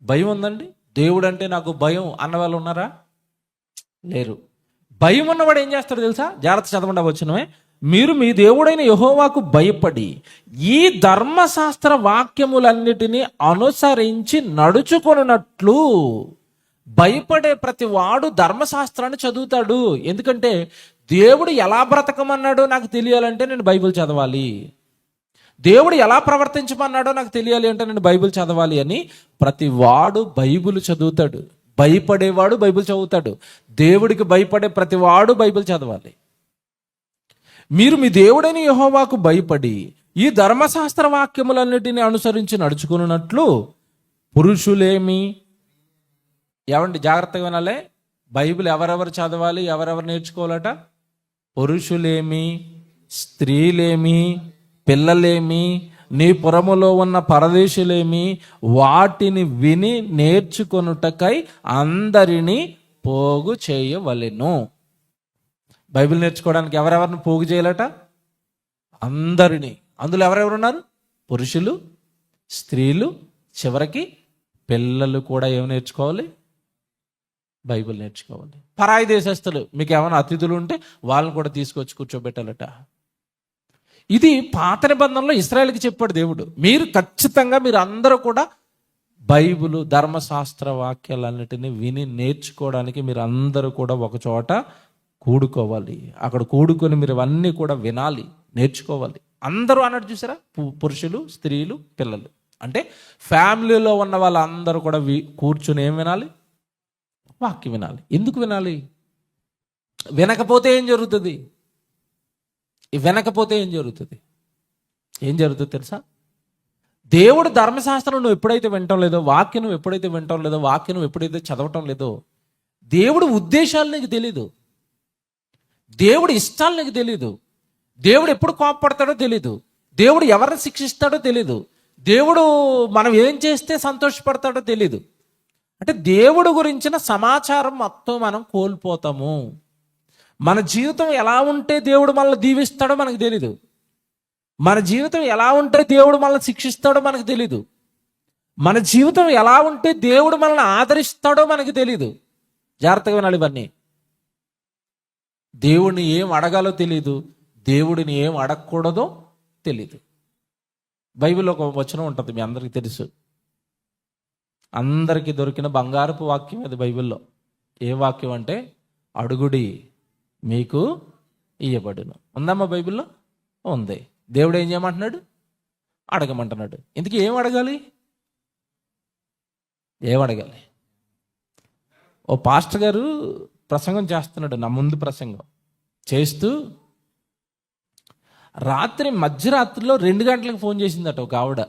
భయం ఉందండి? దేవుడు అంటే నాకు భయం అన్న వాళ్ళు ఉన్నారా? లేరు. భయం ఉన్నవాడు ఏం చేస్తాడు తెలుసా? జాగ్రత్త చదవండి వచ్చినమే. మీరు మీ దేవుడైన యెహోవాకు భయపడి ఈ ధర్మశాస్త్ర వాక్యములన్నిటినీ అనుసరించి నడుచుకొనున్నట్లు. భయపడే ప్రతి వాడు ధర్మశాస్త్రాన్ని చదువుతాడు. ఎందుకంటే దేవుడు ఎలా బ్రతకమన్నాడో నాకు తెలియాలంటే నేను బైబిల్ చదవాలి. దేవుడు ఎలా ప్రవర్తించమన్నాడో నాకు తెలియాలి అంటే నేను బైబిల్ చదవాలి అని ప్రతి వాడు బైబిల్ చదువుతాడు. భయపడేవాడు బైబిల్ చదువుతాడు. దేవుడికి భయపడే ప్రతి వాడు బైబిల్ చదవాలి. మీరు మీ దేవుడైన యెహోవాకు భయపడి ఈ ధర్మశాస్త్ర వాక్యములన్నిటిని అనుసరించి నడుచుకున్నట్లు పురుషులేమి. ఏమండి జాగ్రత్తగా వినాలే. బైబిల్ ఎవరెవరు చదవాలి, ఎవరెవరు నేర్చుకోవాలట? పురుషులేమి, స్త్రీలేమి, పిల్లలేమి, నీ పురములో ఉన్న పరదేశులేమి వాటిని విని నేర్చుకొనుటకై అందరినీ పోగు చేయవలెను. బైబిల్ నేర్చుకోవడానికి ఎవరెవరిని పోగు చేయాలట? అందరినీ. అందులో ఎవరెవరున్నారు? పురుషులు, స్త్రీలు, చివరికి పిల్లలు కూడా ఏమి నేర్చుకోవాలి? బైబిల్ నేర్చుకోవాలి. పరాయి దేశస్తులు, మీకు ఏమైనా అతిథులు ఉంటే వాళ్ళని కూడా తీసుకొచ్చి కూర్చోబెట్టాలట. ఇది పాత నిబంధనలో ఇశ్రాయేలుకి చెప్పాడు దేవుడు. మీరు ఖచ్చితంగా మీరు అందరూ కూడా బైబిల్ ధర్మశాస్త్ర వాక్యాలన్నిటిని విని నేర్చుకోవడానికి మీరు అందరూ కూడా ఒక చోట కూడుకోవాలి. అక్కడ కూడుకొని మీరు అవన్నీ కూడా వినాలి, నేర్చుకోవాలి. అందరూ అన్నట్టు చూసారా? పురుషులు, స్త్రీలు, పిల్లలు. అంటే ఫ్యామిలీలో ఉన్న వాళ్ళందరూ కూడా కూర్చుని ఏం వినాలి? వాక్యం వినాలి. ఎందుకు వినాలి? వినకపోతే ఏం జరుగుతుంది? వినకపోతే ఏం జరుగుతుంది? ఏం జరుగుతుంది తెలుసా? దేవుడు ధర్మశాస్త్రం నువ్వు ఎప్పుడైతే వినటం లేదో, వాక్యం నువ్వు ఎప్పుడైతే వినటం లేదో, వాక్యం నువ్వు ఎప్పుడైతే చదవటం లేదో, దేవుడు ఉద్దేశాలు నీకు తెలీదు, దేవుడు ఇష్టాలు నీకు తెలీదు, దేవుడు ఎప్పుడు కోపపడతాడో తెలీదు, దేవుడు ఎవరిని శిక్షిస్తాడో తెలీదు, దేవుడు మనం ఏం చేస్తే సంతోషపడతాడో తెలీదు. అంటే దేవుడు గురించిన సమాచారం మొత్తం మనం కోల్పోతాము. మన జీవితం ఎలా ఉంటే దేవుడు మనల్ని దీవిస్తాడో మనకు తెలీదు. మన జీవితం ఎలా ఉంటే దేవుడు మనల్ని శిక్షిస్తాడో మనకు తెలీదు. మన జీవితం ఎలా ఉంటే దేవుడు మనల్ని ఆదరిస్తాడో మనకు తెలీదు. జాగ్రత్తగా వినాలి ఇవన్నీ. దేవుడిని ఏం అడగాలో తెలీదు, దేవుడిని ఏం అడగకూడదో తెలీదు. బైబిల్లో ఒక వచనం ఉంటుంది, మీ అందరికీ తెలుసు. అందరికీ దొరికిన బంగారపు వాక్యం అది బైబిల్లో. ఏ వాక్యం అంటే అడుగుడి మీకు ఇయ్యబడును. ఉందమ్మా బైబిల్లో? ఉంది. దేవుడు ఏం చేయమంటున్నాడు? అడగమంటున్నాడు. ఇందుకు ఏం అడగాలి? ఏం అడగాలి? ఓ పాస్టర్ గారు ప్రసంగం చేస్తున్నాడు, నా ముందు ప్రసంగం చేస్తూ మధ్యరాత్రిలో 2 గంటలకు ఫోన్ చేసిందట ఒక ఆవిడ.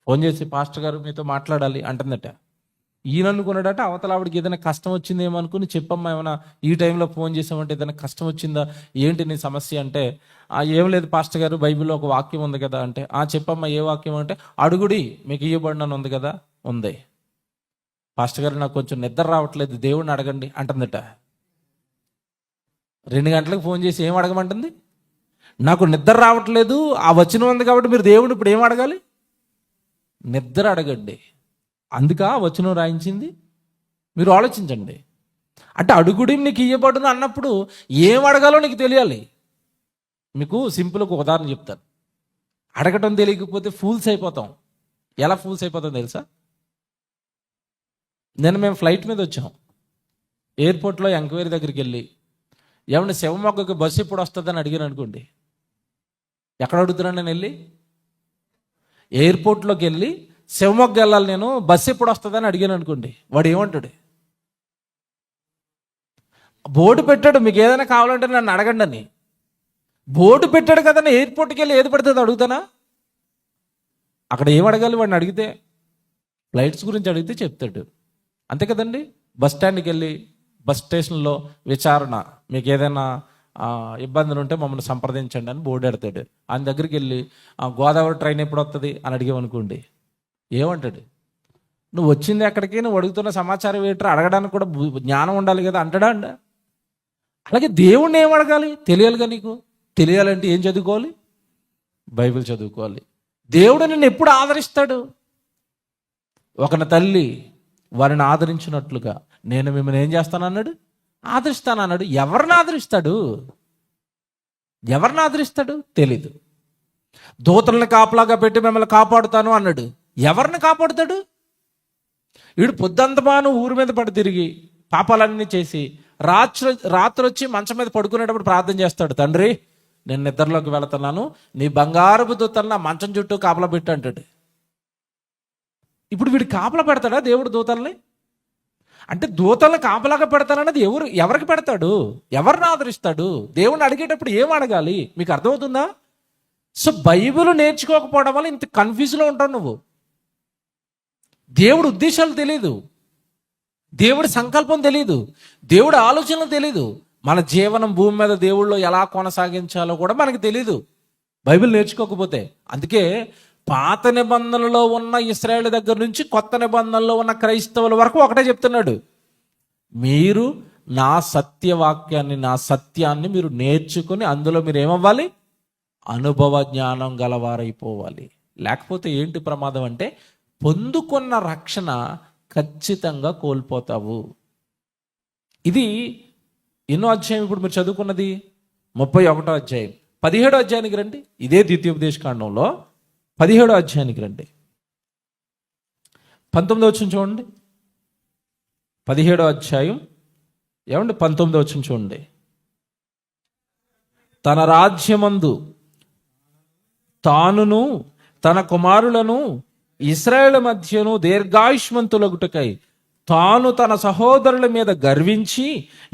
ఫోన్ చేసి పాస్టర్ గారు మీతో మాట్లాడాలి అంటుందట. ఈయన అనుకున్నాడట అవతల ఆవిడకి ఏదైనా కష్టం వచ్చిందేమో అనుకుని, చెప్పమ్మా ఏమైనా ఈ టైంలో ఫోన్ చేసామంటే ఏదైనా కష్టం వచ్చిందా, ఏంటి నీ సమస్య అంటే, ఏం లేదు పాస్టర్ గారు బైబిల్లో ఒక వాక్యం ఉంది కదా అంటే, చెప్పమ్మా ఏ వాక్యం అంటే, అడుగుడి మీకు ఇయ్యబడినని ఉంది కదా. ఉంది. పాస్టర్ గారు నాకు కొంచెం నిద్ర రావట్లేదు, దేవుడిని అడగండి అంటుందట. 2 గంటలకు ఫోన్ చేసి ఏం అడగమంటుంది? నాకు నిద్ర రావట్లేదు, ఆ వచనం ఉంది కాబట్టి మీరు దేవుడు ఇప్పుడు ఏం అడగాలి? నిద్ర అడగండి. అందుక వచనం రాయించింది. మీరు ఆలోచించండి. అంటే అడుగుడి నీకు ఇయ్యబడును అన్నప్పుడు ఏం అడగాలో నీకు తెలియాలి. మీకు సింపుల్గా ఒక ఉదాహరణ చెప్తాను. అడగటం తెలియకపోతే ఫూల్స్ అయిపోతాం. ఎలా ఫూల్స్ అయిపోతాం తెలుసా? మేము ఫ్లైట్ మీద వచ్చాం. ఎయిర్పోర్ట్లో ఎంక్వైరీ దగ్గరికి వెళ్ళి, ఏమంటే శివమొగ్గకి బస్సు ఎప్పుడు వస్తుందని అడిగాను అనుకోండి. ఎక్కడ అడుగుతున్నాను నేను? వెళ్ళి ఎయిర్పోర్ట్లోకి వెళ్ళి శివమొగ్గ వెళ్ళాలి నేను, బస్సు ఎప్పుడు వస్తుందని అడిగాను అనుకోండి. వాడు ఏమంటాడు? బోర్డు పెట్టాడు మీకు ఏదైనా కావాలంటే నన్ను అడగండి అని. బోర్డు పెట్టాడు కదా, ఎయిర్పోర్ట్కి వెళ్ళి ఏది పడుతుంది అడుగుతానా? అక్కడ ఏం అడగాలి వాడిని అడిగితే? ఫ్లైట్స్ గురించి అడిగితే చెప్తాడు. అంతే కదండి. బస్ స్టాండ్కి వెళ్ళి బస్ స్టేషన్లో విచారణ, మీకు ఏదైనా ఇబ్బందులు ఉంటే మమ్మల్ని సంప్రదించండి అని బోర్డు ఎడతాడు. ఆయన దగ్గరికి వెళ్ళి గోదావరి ట్రైన్ ఎప్పుడు వస్తుంది అని అడిగామనుకోండి, ఏమంటాడు? నువ్వు వచ్చింది ఎక్కడికి, నువ్వు అడుగుతున్న సమాచారం ఏంటో అడగడానికి కూడా జ్ఞానం ఉండాలి కదా అంటాడా అండ. అలాగే దేవుణ్ణి ఏం అడగాలి, తెలియాలిగా నీకు. తెలియాలంటే ఏం చదువుకోవాలి? బైబిల్ చదువుకోవాలి. దేవుడు నిన్ను ఎప్పుడు ఆదరిస్తాడు? ఒకన తల్లి వారిని ఆదరించినట్లుగా నేను మిమ్మల్ని ఏం చేస్తానన్నాడు? ఆదరిస్తానన్నాడు. ఎవరిని ఆదరిస్తాడు? ఎవరిని ఆదరిస్తాడు తెలీదు. దూతలను కాపలాగా పెట్టి మిమ్మల్ని కాపాడుతాను అన్నాడు. ఎవరిని కాపాడుతాడు? వీడు పొద్దంతమాను ఊరి మీద పడి తిరిగి పాపాలన్నీ చేసి రాత్రి వచ్చి మంచం మీద పడుకునేటప్పుడు ప్రార్థన చేస్తాడు, తండ్రి నేను నిద్రలోకి వెళుతున్నాను, నీ బంగారపు దూతలను నా మంచం చుట్టూ కాపలా పెట్టు అంటాడు. ఇప్పుడు వీడు కాపలా పెడతాడా దేవుడు దూతల్ని? అంటే దూతల్ని కాపలాగా పెడతానన్నది ఎవరికి పెడతాడు? ఎవరిని ఆదరిస్తాడు? దేవుణ్ణి అడిగేటప్పుడు ఏం అడగాలి? మీకు అర్థమవుతుందా? సో బైబిల్ నేర్చుకోకపోవడం వల్ల ఇంత కన్ఫ్యూజ్లో ఉంటావు నువ్వు. దేవుడు ఉద్దేశాలు తెలీదు, దేవుడి సంకల్పం తెలీదు, దేవుడి ఆలోచనలు తెలీదు, మన జీవనం భూమి మీద దేవుళ్ళు ఎలా కొనసాగించాలో కూడా మనకి తెలీదు బైబిల్ నేర్చుకోకపోతే. అందుకే పాత నిబంధనలో ఉన్న ఇశ్రాయేలు దగ్గర నుంచి కొత్త నిబంధనలో ఉన్న క్రైస్తవుల వరకు ఒకటే చెప్తున్నాడు, మీరు నా సత్యవాక్యాన్ని, నా సత్యాన్ని మీరు నేర్చుకుని అందులో మీరు ఏమవ్వాలి? అనుభవ జ్ఞానం గలవారైపోవాలి. లేకపోతే ఏంటి ప్రమాదం అంటే పొందుకున్న రక్షణ ఖచ్చితంగా కోల్పోతావు. ఇది ఎన్నో అధ్యాయం ఇప్పుడు మీరు చదువుకున్నది? 31వ అధ్యాయం. 17వ అధ్యాయానికి రండి. ఇదే ద్వితీయోపదేశకాండంలో 17వ అధ్యాయానికి రండి. 19వ వచనం చూడండి. 17వ అధ్యాయం ఏమండి 19వ వచనం చూడండి. తన రాజ్యమందు తానును తన కుమారులను ఇశ్రాయేలు మధ్యను దీర్ఘాయుష్మంతులగుటకై తాను తన సహోదరుల మీద గర్వించి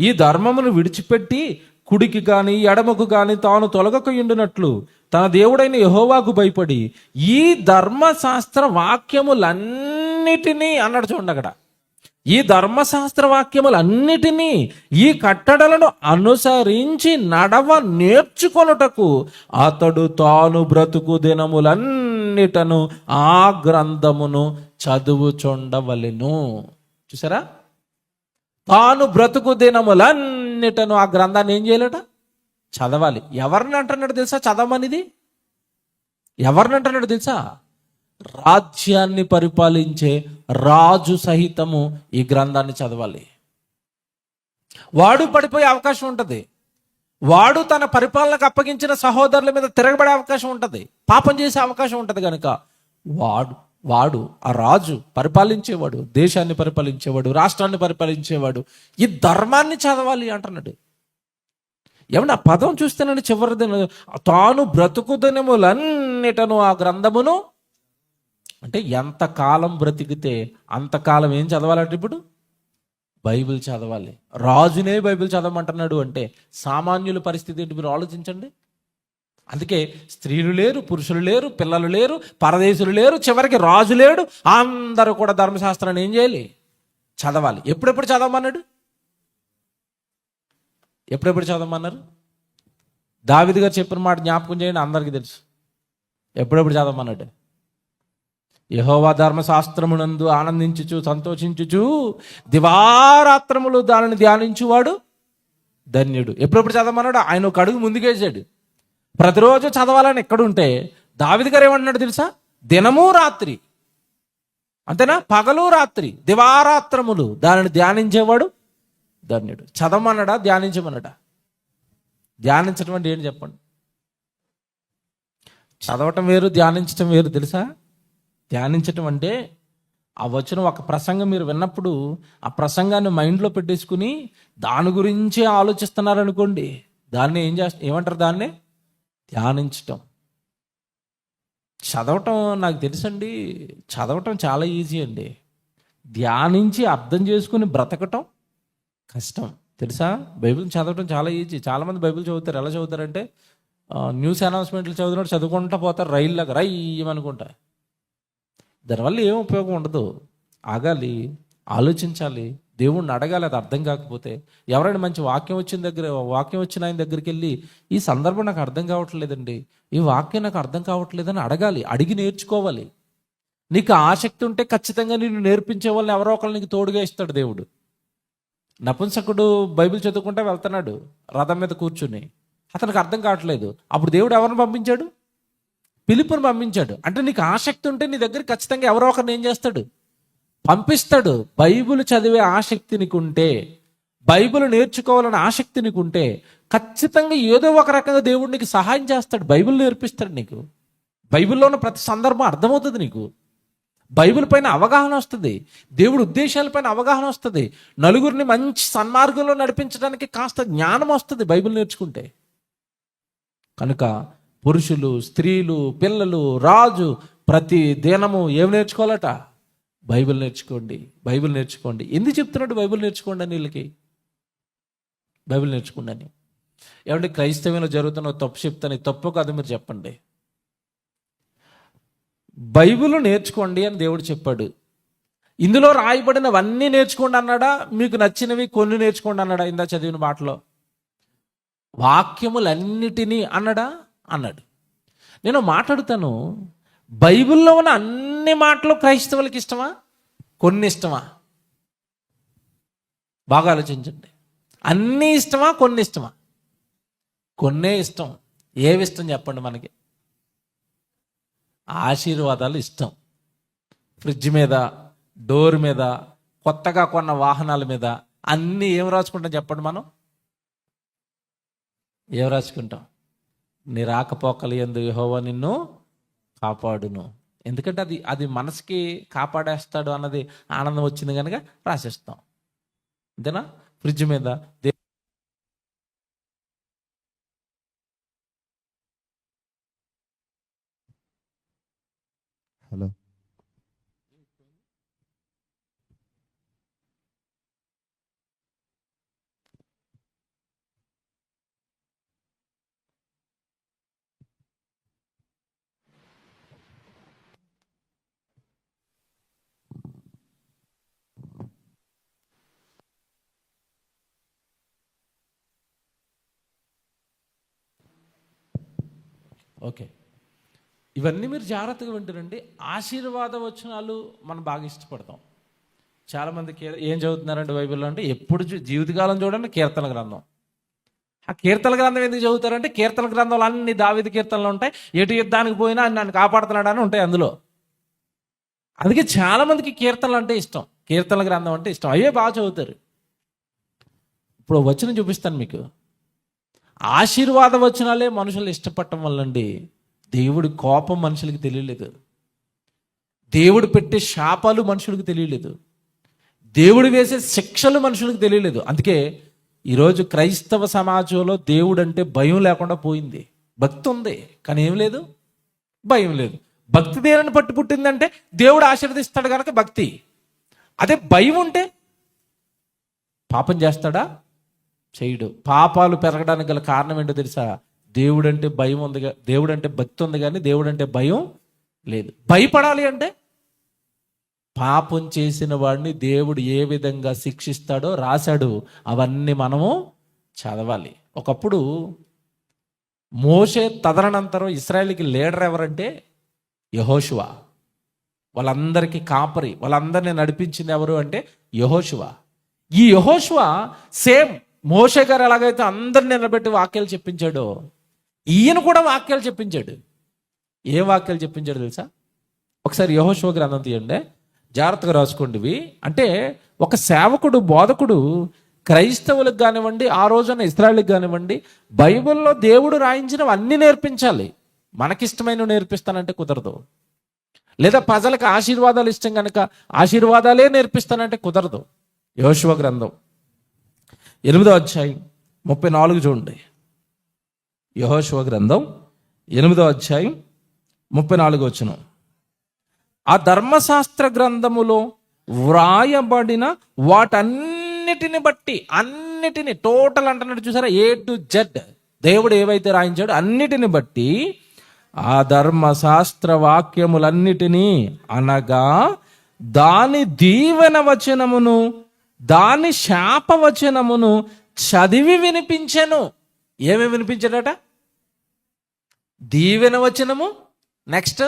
ఈ ధర్మమును విడిచిపెట్టి కుడికి గాని ఎడమకు గాని తాను తొలగకయుండునట్లు తన దేవుడైన యెహోవాకు భయపడి ఈ ధర్మశాస్త్ర వాక్యములన్నిటినీ అన్నాడు. చూడండి అక్కడ, ఈ ధర్మశాస్త్ర వాక్యములన్నిటినీ, ఈ కట్టడలను అనుసరించి నడవ నేర్చుకొనుటకు అతడు తాను బ్రతుకు దినములన్నిటను ఆ గ్రంథమును చదువుచుండవలెను. చూసారా? తాను బ్రతుకు దినములన్నిటను ఆ గ్రంథాన్ని ఏం చేయాలట? చదవాలి. ఎవరిని అంటున్నాడు తెలుసా చదవమనిది? ఎవరిని అంటున్నాడు తెలుసా? రాజ్యాన్ని పరిపాలించే రాజు సహితము ఈ గ్రంథాన్ని చదవాలి. వాడు పడిపోయే అవకాశం ఉంటుంది, వాడు తన పరిపాలనకు అప్పగించిన సహోదరుల మీద తిరగబడే అవకాశం ఉంటుంది, పాపం చేసే అవకాశం ఉంటుంది. కనుక వాడు ఆ రాజు పరిపాలించేవాడు, దేశాన్ని పరిపాలించేవాడు, రాష్ట్రాన్ని పరిపాలించేవాడు ఈ ధర్మాన్ని చదవాలి అంటున్నాడు. ఏమన్నా ఆ పదం చూస్తేనండి చివరిది, తాను బ్రతుకు దినములన్నిటను ఆ గ్రంథమును, అంటే ఎంతకాలం బ్రతికితే అంతకాలం ఏం చదవాలంటే ఇప్పుడు బైబిల్ చదవాలి. రాజునే బైబిల్ చదవమంటున్నాడు అంటే సామాన్యుల పరిస్థితి ఏంటి మీరు ఆలోచించండి. అందుకే స్త్రీలు లేరు, పురుషులు లేరు, పిల్లలు లేరు, పరదేశులు లేరు, చివరికి రాజు లేడు. అందరూ కూడా ధర్మశాస్త్రాన్ని ఏం చేయాలి? చదవాలి. ఎప్పుడెప్పుడు చదవమన్నాడు? ఎప్పుడెప్పుడు చదవమన్నారు? దావీదు గారు చెప్పిన మాట జ్ఞాపకం చేయండి, అందరికీ తెలుసు. ఎప్పుడెప్పుడు చదవమన్నాడు? యెహోవా ధర్మశాస్త్రమునందు ఆనందించుచు సంతోషించుచు దివారాత్రములు దానిని ధ్యానించువాడు ధన్యుడు. ఎప్పుడెప్పుడు చదవమన్నాడు? ఆయన ఒక అడుగు ముందుకేసాడు. ప్రతిరోజు చదవాలని ఎక్కడుంటే దావీదు గారు ఏమంటున్నాడు తెలుసా? దినము రాత్రి, అంతేనా? పగలు రాత్రి దివారాత్రములు దానిని ధ్యానించేవాడు ధన్యుడు. చదవమన్నాడా? ధ్యానించమన్నాడా? ధ్యానించడం అంటే ఏంటి చెప్పండి? చదవటం వేరు, ధ్యానించటం వేరు తెలుసా? ధ్యానించటం అంటే ఆ వచనం ఒక ప్రసంగం మీరు విన్నప్పుడు ఆ ప్రసంగాన్ని మైండ్లో పెట్టేసుకుని దాని గురించే ఆలోచిస్తున్నారనుకోండి, దాన్ని ఏమంటారు? దాన్ని ధ్యానించటం. చదవటం నాకు తెలుసండి, చదవటం చాలా ఈజీ అండి. ధ్యానించి అర్థం చేసుకుని బ్రతకటం కష్టం తెలుసా? బైబిల్ చదవటం చాలా ఈజీ. చాలామంది బైబిల్ చదువుతారు. ఎలా చదువుతారంటే న్యూస్ అనౌన్స్మెంట్లు చదివినట్టు చదువుకుంటా పోతారు, రైల్లాగా రయ్యమనుకుంటా. దానివల్ల ఏం ఉపయోగం ఉండదు. ఆగాలి, ఆలోచించాలి, దేవుణ్ణి అడగాలి. అది అర్థం కాకపోతే ఎవరైనా మంచి వాక్యం వచ్చిన ఆయన దగ్గరికి వెళ్ళి ఈ సందర్భం నాకు అర్థం కావట్లేదండి, ఈ వాక్యం నాకు అర్థం కావట్లేదని అడగాలి, అడిగి నేర్చుకోవాలి. నీకు ఆసక్తి ఉంటే ఖచ్చితంగా నిన్ను నేర్పించే వాళ్ళని ఎవరో ఒకరు నీకు తోడుగా ఇస్తాడు దేవుడు. నపుంసకుడు బైబిల్ చదువుకుంటా వెళ్తున్నాడు రథం మీద కూర్చుని, అతనికి అర్థం కావట్లేదు. అప్పుడు దేవుడు ఎవరిని పంపించాడు? పిలుపుని పంపించాడు. అంటే నీకు ఆసక్తి ఉంటే నీ దగ్గర ఖచ్చితంగా ఎవరో ఒకరిని ఏం చేస్తాడు? పంపిస్తాడు. బైబిల్ చదివే ఆసక్తి నీకుంటే, బైబిల్ నేర్చుకోవాలనే ఆసక్తి నీకుంటే ఖచ్చితంగా ఏదో ఒక రకంగా దేవుడు నీకు సహాయం చేస్తాడు. బైబిల్ నేర్పిస్తాడు నీకు. బైబిల్లో ఉన్న ప్రతి సందర్భం అర్థమవుతుంది నీకు. బైబిల్ పైన అవగాహన వస్తుంది, దేవుడి ఉద్దేశాలపైన అవగాహన వస్తుంది, నలుగురిని మంచి సన్మార్గంలో నడిపించడానికి కాస్త జ్ఞానం వస్తుంది బైబిల్ నేర్చుకుంటే. కనుక పురుషులు, స్త్రీలు, పిల్లలు, రాజు ప్రతి దినము ఏం నేర్చుకోవాలట? బైబిల్ నేర్చుకోండి, బైబిల్ నేర్చుకోండి. ఎందుకు చెప్తున్నాడు బైబిల్ నేర్చుకోండి అని? వీళ్ళకి బైబిల్ నేర్చుకోండి అని. ఏమంటే క్రైస్తవ్యంలో జరుగుతున్న తప్పు చెప్తాను, తప్పు కాదు మీరు చెప్పండి. బైబిల్ నేర్చుకోండి అని దేవుడు చెప్పాడు. ఇందులో రాయబడినవన్నీ నేర్చుకోండి అన్నాడా? మీకు నచ్చినవి కొన్ని నేర్చుకోండి అన్నాడా? ఇందా చదివిన మాటలో వాక్యములన్నిటినీ అన్నాడా? అన్నాడు. నేను మాట్లాడుతాను, బైబిల్లో ఉన్న అన్ని మాటలు క్రైస్తవులకి ఇష్టమా? కొన్ని ఇష్టమా? బాగా ఆలోచించండి. అన్నీ ఇష్టమా? కొన్ని ఇష్టమా? కొన్నే ఇష్టం. ఏవి ఇష్టం చెప్పండి మనకి? ఆశీర్వాదాలు ఇష్టం. ఫ్రిడ్జ్ మీద, డోర్ మీద, కొత్తగా కొన్న వాహనాల మీద అన్నీ ఏం రాసుకుంటాం చెప్పండి? మనం ఏం రాసుకుంటాం? నీ రాకపోకలు యందు యెహోవా నిన్ను కాపాడును. ఎందుకంటే అది మనసుకి కాపాడేస్తాడు అన్నది ఆనందం వచ్చింది కనుక రాసేస్తాం. అంతేనా? ఫ్రిడ్జ్ మీద హలో ఓకే, ఇవన్నీ మీరు జాగ్రత్తగా వింటారండి. ఆశీర్వాద వచనాలు మనం బాగా ఇష్టపడతాం. చాలామందికి ఏం చదువుతున్నారండి బైబిల్లో అంటే, ఎప్పుడు జీవితకాలం చూడండి కీర్తన గ్రంథం. ఆ కీర్తన గ్రంథం ఎందుకు చదువుతారంటే, కీర్తన గ్రంథంలో అన్ని దావీదు కీర్తనలు ఉంటాయి, ఎటు యుద్ధానికి పోయినా నన్ను కాపాడుతున్నాడు అని ఉంటాయి అందులో. అందుకే చాలామందికి కీర్తనలు అంటే ఇష్టం, కీర్తన గ్రంథం అంటే ఇష్టం, అవే బాగా చదువుతారు. ఇప్పుడు వచనం చూపిస్తాను మీకు. ఆశీర్వాద వచనాలే మనుషులు ఇష్టపడటం వల్లండి దేవుడి కోపం మనుషులకి తెలియలేదు, దేవుడు పెట్టే శాపాలు మనుషులకు తెలియలేదు, దేవుడు వేసే శిక్షలు మనుషులకు తెలియలేదు. అందుకే ఈరోజు క్రైస్తవ సమాజంలో దేవుడు అంటే భయం లేకుండా పోయింది. భక్తి ఉంది కానీ ఏం లేదు, భయం లేదు. భక్తి దేనిని పట్టు పుట్టిందంటే దేవుడు ఆశీర్వదిస్తాడు కనుక భక్తి. అదే భయం ఉంటే పాపం చేస్తాడా? చేయడు. పాపాలు పెరగడానికి గల కారణం ఏంటో తెలుసా? దేవుడంటే భయం ఉంది, దేవుడంటే భక్తి ఉంది కానీ దేవుడంటే భయం లేదు. భయపడాలి అంటే పాపం చేసిన వాడిని దేవుడు ఏ విధంగా శిక్షిస్తాడో రాశాడు, అవన్నీ మనము చదవాలి. ఒకప్పుడు మోషే తదనంతరం ఇశ్రాయేలుకి లీడర్ ఎవరంటే యెహోషువ. వాళ్ళందరికీ కాపరి, వాళ్ళందరినీ నడిపించింది ఎవరు అంటే యెహోషువ. ఈ యెహోషువ సేమ్ మోషే గారు ఎలాగైతే అందరిని నిలబెట్టి వాక్యాలు చెప్పించాడో, ఈయన కూడా వాక్యాలు చెప్పించాడు. ఏ వాక్యాలు చెప్పించాడు తెలుసా? ఒకసారి యెహోషువ గ్రంథం తీయండి, జాగ్రత్తగా రాసుకోండి. అంటే ఒక సేవకుడు, బోధకుడు క్రైస్తవులకు కానివ్వండి, ఆ రోజున ఇశ్రాయేలుకి కానివ్వండి, బైబిల్లో దేవుడు రాయించినవి అన్నీ నేర్పించాలి. మనకిష్టమైనవి నేర్పిస్తానంటే కుదరదు. లేదా ప్రజలకు ఆశీర్వాదాలు ఇష్టం కనుక ఆశీర్వాదాలే నేర్పిస్తానంటే కుదరదు. యెహోషువ గ్రంథం 8వ అధ్యాయం 34 చూడండి. యెహోషువ గ్రంథం 8వ అధ్యాయం 34 వచనం. ఆ ధర్మశాస్త్ర గ్రంథములో వ్రాయబడిన వాటన్నిటిని బట్టి, అన్నిటిని టోటల్ అంటున్నాడు చూసారా, A to Z దేవుడు ఏవైతే రాయించాడో అన్నిటిని బట్టి, ఆ ధర్మశాస్త్ర వాక్యములన్నిటినీ అనగా దాని దీవెన వచనమును దాని శాపవచనమును చదివి వినిపించెను. ఏమి వినిపించాడట? దీవెన వచనము, నెక్స్ట్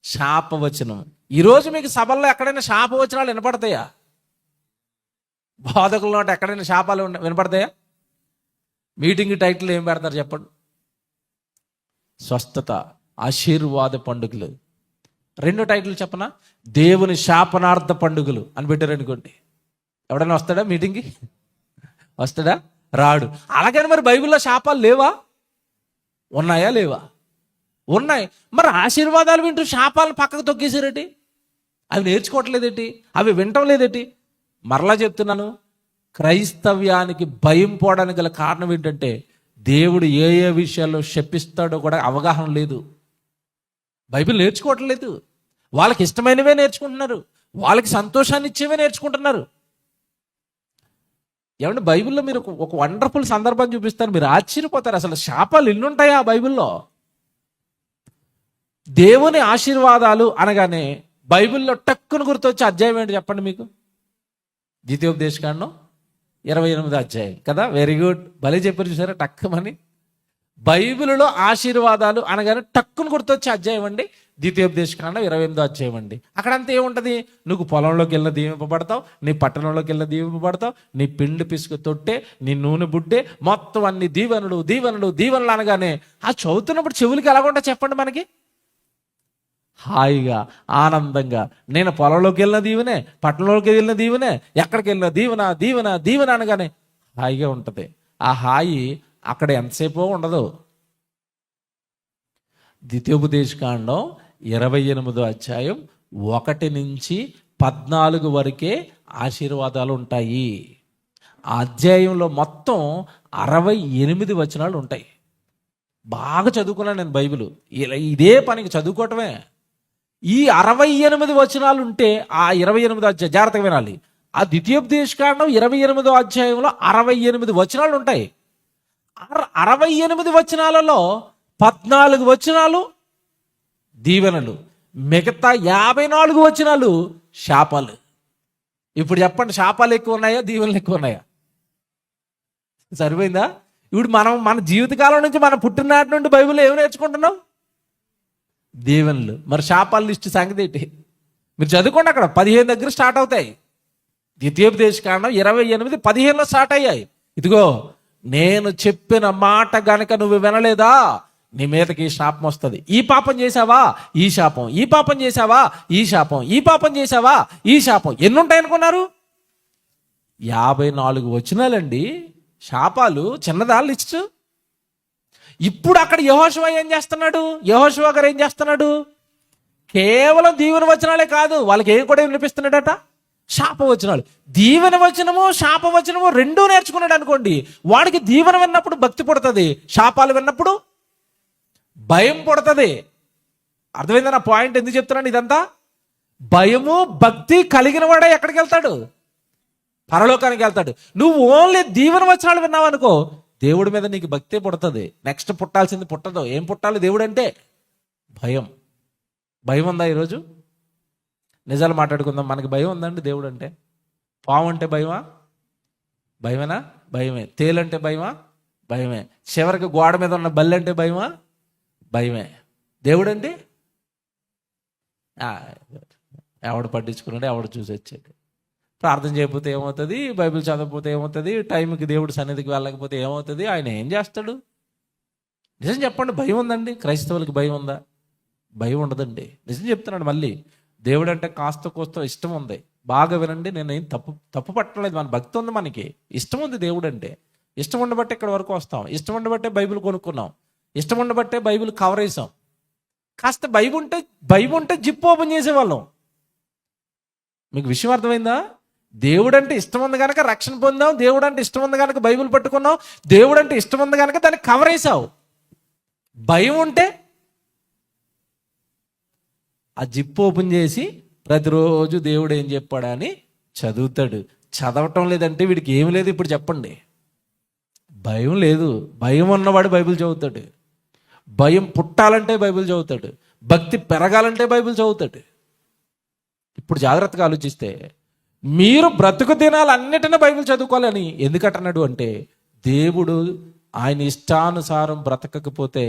శాపవచనం. ఈరోజు మీకు సభల్లో ఎక్కడైనా శాపవచనాలు వినపడతాయా? బోధకుల నోట ఎక్కడైనా శాపాలు వినపడతాయా? మీటింగ్ టైటిల్ ఏం పెడతారు చెప్పండి? స్వస్థత, ఆశీర్వాద పండుగలు. రెండో టైటిల్ చెప్పనా? దేవుని శాపనార్థ పండుగలు అని పెట్టారు అనుకోండి. ఎవడైనా వస్తాడా మీటింగ్కి? వస్తాడా? రాడు. అలాగని మరి బైబిల్లో శాపాలు లేవా? ఉన్నాయా? లేవా? ఉన్నాయి. మరి ఆశీర్వాదాలు వింటూ శాపాలను పక్కకు తొక్కేసారేటి? అవి నేర్చుకోవట్లేదేటి? అవి వింటం లేదేటి? మరలా చెప్తున్నాను, క్రైస్తవ్యానికి భయం పోవడానికి గల కారణం ఏంటంటే దేవుడు ఏ ఏ విషయాల్లో శపిస్తాడో కూడా అవగాహన లేదు. బైబిల్ నేర్చుకోవట్లేదు. వాళ్ళకి ఇష్టమైనవే నేర్చుకుంటున్నారు, వాళ్ళకి సంతోషాన్ని ఇచ్చేవే నేర్చుకుంటున్నారు. ఏమంటే బైబిల్లో మీరు ఒక వండర్ఫుల్ సందర్భం చూపిస్తారు, మీరు ఆశ్చర్యపోతారు. అసలు శాపాలు ఎన్నుంటాయా బైబిల్లో? దేవుని ఆశీర్వాదాలు అనగానే బైబిల్లో టక్కును గుర్తొచ్చే అధ్యాయం ఏంటి చెప్పండి మీకు? ద్వితీయోపదేశకాండం 28వ అధ్యాయం కదా. వెరీ గుడ్, భలే చెప్పారు చూసారా టక్కుమని. బైబిల్లో ఆశీర్వాదాలు అనగానే టక్కును గుర్తొచ్చే అధ్యాయం అండి ద్వితీయోపదేశకాండం 28వ అధ్యాయం అండి. అక్కడంతా ఏముంటుంది? నువ్వు పొలంలోకి వెళ్ళిన దీవింపబడతావు, నీ పట్టణంలోకి వెళ్ళిన దీవింపబడతావు, నీ పిండి పిసుకు తొట్టే, నీ నూనె బుడ్డే, మొత్తం అన్ని దీవెనలు దీవెనలు దీవెనలు అనగానే ఆ చదువుతున్నప్పుడు చెవులకి ఎలాగుంటా చెప్పండి మనకి? హాయిగా ఆనందంగా, నేను పొలంలోకి వెళ్ళిన దీవెనే, పట్టణంలోకి వెళ్ళిన దీవెనే, ఎక్కడికి వెళ్ళిన దీవెన దీవెన దీవెన అనగానే హాయిగా ఉంటుంది. ఆ హాయి అక్కడ ఎంతసేపో ఉండదు. ద్వితీయోపదేశకాండం 28వ అధ్యాయం 1 నుంచి 14 వరకే ఆశీర్వాదాలు ఉంటాయి. ఆ అధ్యాయంలో మొత్తం 68 వచనాలు ఉంటాయి. బాగా చదువుకున్నాను నేను బైబిల్. ఇదే పనికి చదువుకోవటమే. ఈ 68 వచనాలు ఉంటే ఆ 28వ అధ్యాయం జాగ్రత్తగా వినాలి. ఆ ద్వితీయోపదేశకాండం 28వ అధ్యాయంలో 68 వచనాలు ఉంటాయి. 68 వచనాలలో 14 వచనాలు దీవెనలు, మిగతా 54 వచనాలు శాపాలు. ఇప్పుడు చెప్పండి, శాపాలు ఎక్కువ ఉన్నాయా దీవెనలు ఎక్కువ ఉన్నాయా? సరిపోయిందా? ఇప్పుడు మన జీవితకాలం నుంచి మనం పుట్టినాటి నుండి బైబిల్లో ఏమి నేర్చుకుంటున్నాం? దీవెనలు. మరి శాపాల లిస్టు సంగతి ఏంటి? మీరు చదువుకోండి, అక్కడ 15 దగ్గర స్టార్ట్ అవుతాయి. ద్వితీయోపదేశకాండం 28:15 స్టార్ట్ అయ్యాయి. ఇదిగో, నేను చెప్పిన మాట గనక నువ్వు వినలేదా, నీ మీదకి శాపం వస్తుంది. ఈ పాపం చేసావా, ఈ శాపం. ఈ పాపం చేసావా, ఈ శాపం. ఈ పాపం చేసావా, ఈ శాపం. ఎన్ని ఉంటాయి అనుకున్నారు? 54 వచనాలండి. శాపాలు చిన్నదా లిస్ట్? ఇప్పుడు అక్కడ యెహోషువ ఏం చేస్తున్నాడు? యెహోషువ గారు ఏం చేస్తున్నాడు? కేవలం దీవెన వచనాలే కాదు, వాళ్ళకి ఏం కూడా వినిపిస్తున్నాడట? శాపవచనాలు. దీవెన వచనము శాపవచనము రెండూ నేర్చుకున్నాడు అనుకోండి, వాడికి దీవెన విన్నప్పుడు భక్తి పుడుతుంది, శాపాలు విన్నప్పుడు భయం పుడుతుంది. అర్థమైందా నా పాయింట్? ఎందుకు చెప్తున్నాను ఇదంతా? భయము భక్తి కలిగిన వాడే ఎక్కడికి వెళ్తాడు? పరలోకానికి వెళ్తాడు. నువ్వు ఓన్లీ దీవెన వచనాలు విన్నావు అనుకో, దేవుడి మీద నీకు భక్తే పుడుతుంది. నెక్స్ట్ పుట్టాల్సింది పుట్టదు. ఏం పుట్టాలి దేవుడు అంటే? భయం. భయం ఉందా ఈరోజు? నిజాలు మాట్లాడుకుందాం. మనకి భయం ఉందండి దేవుడు అంటే? పాము అంటే భయమా? భయమేనా? భయమే. తేలంటే భయమా? భయమే. చివరికి గోడ మీద ఉన్న బల్లి అంటే భయమా? భయమే. దేవుడు అంటే ఎవడు పట్టించుకున్నాడు, ఎవడు చూసి వచ్చాడు. ప్రార్థన చేయకపోతే ఏమవుతుంది, బైబిల్ చదవకపోతే ఏమవుతుంది, టైంకి దేవుడి సన్నిధికి వెళ్ళకపోతే ఏమవుతుంది, ఆయన ఏం చేస్తాడు? నిజం చెప్పండి, భయం ఉందండి క్రైస్తవులకి? భయం ఉందా? భయం ఉండదండి. నిజం చెప్తున్నాడు. మళ్ళీ దేవుడు అంటే కాస్త కోస్త ఇష్టం ఉంది. బాగా వినండి, నేను ఏం తప్పు పట్టలేదు. మన భక్తి ఉంది, మనకి ఇష్టం ఉంది దేవుడు అంటే. ఇష్టం ఉండబట్టే ఇక్కడ వరకు వస్తాం, ఇష్టం ఉండబట్టే బైబిల్ కొనుక్కున్నాం, ఇష్టం ఉండబట్టే బైబిల్ కవర్ వేసాం. కాస్త బైబిల్ ఉంటే జిప్ ఓపెన్ చేసేవాళ్ళం. మీకు విషయం అర్థమైందా? దేవుడు అంటే ఇష్టం ఉంది కనుక రక్షణ పొందాం, దేవుడు అంటే ఇష్టం ఉంది కనుక బైబిల్ పట్టుకున్నాం, దేవుడు అంటే ఇష్టం ఉంది కనుక దాన్ని కవర్ వేసావు. భయం ఉంటే ఆ జిప్ ఓపెన్ చేసి ప్రతిరోజు దేవుడు ఏం చెప్పాడని చదువుతాడు. చదవటం లేదంటే వీడికి ఏమి లేదు. ఇప్పుడు చెప్పండి, భయం లేదు. భయం ఉన్నవాడు బైబిల్ చదువుతాడు. భయం పుట్టాలంటే బైబిల్ చదువుతాడు. భక్తి పెరగాలంటే బైబిల్ చదువుతాడు. ఇప్పుడు జాగ్రత్తగా ఆలోచిస్తే మీరు బ్రతుకు దినాలన్నిటినీ బైబిల్ చదువుకోవాలని ఎందుకంటున్నాడు అంటే, దేవుడు ఆయన ఇష్టానుసారం బ్రతకకపోతే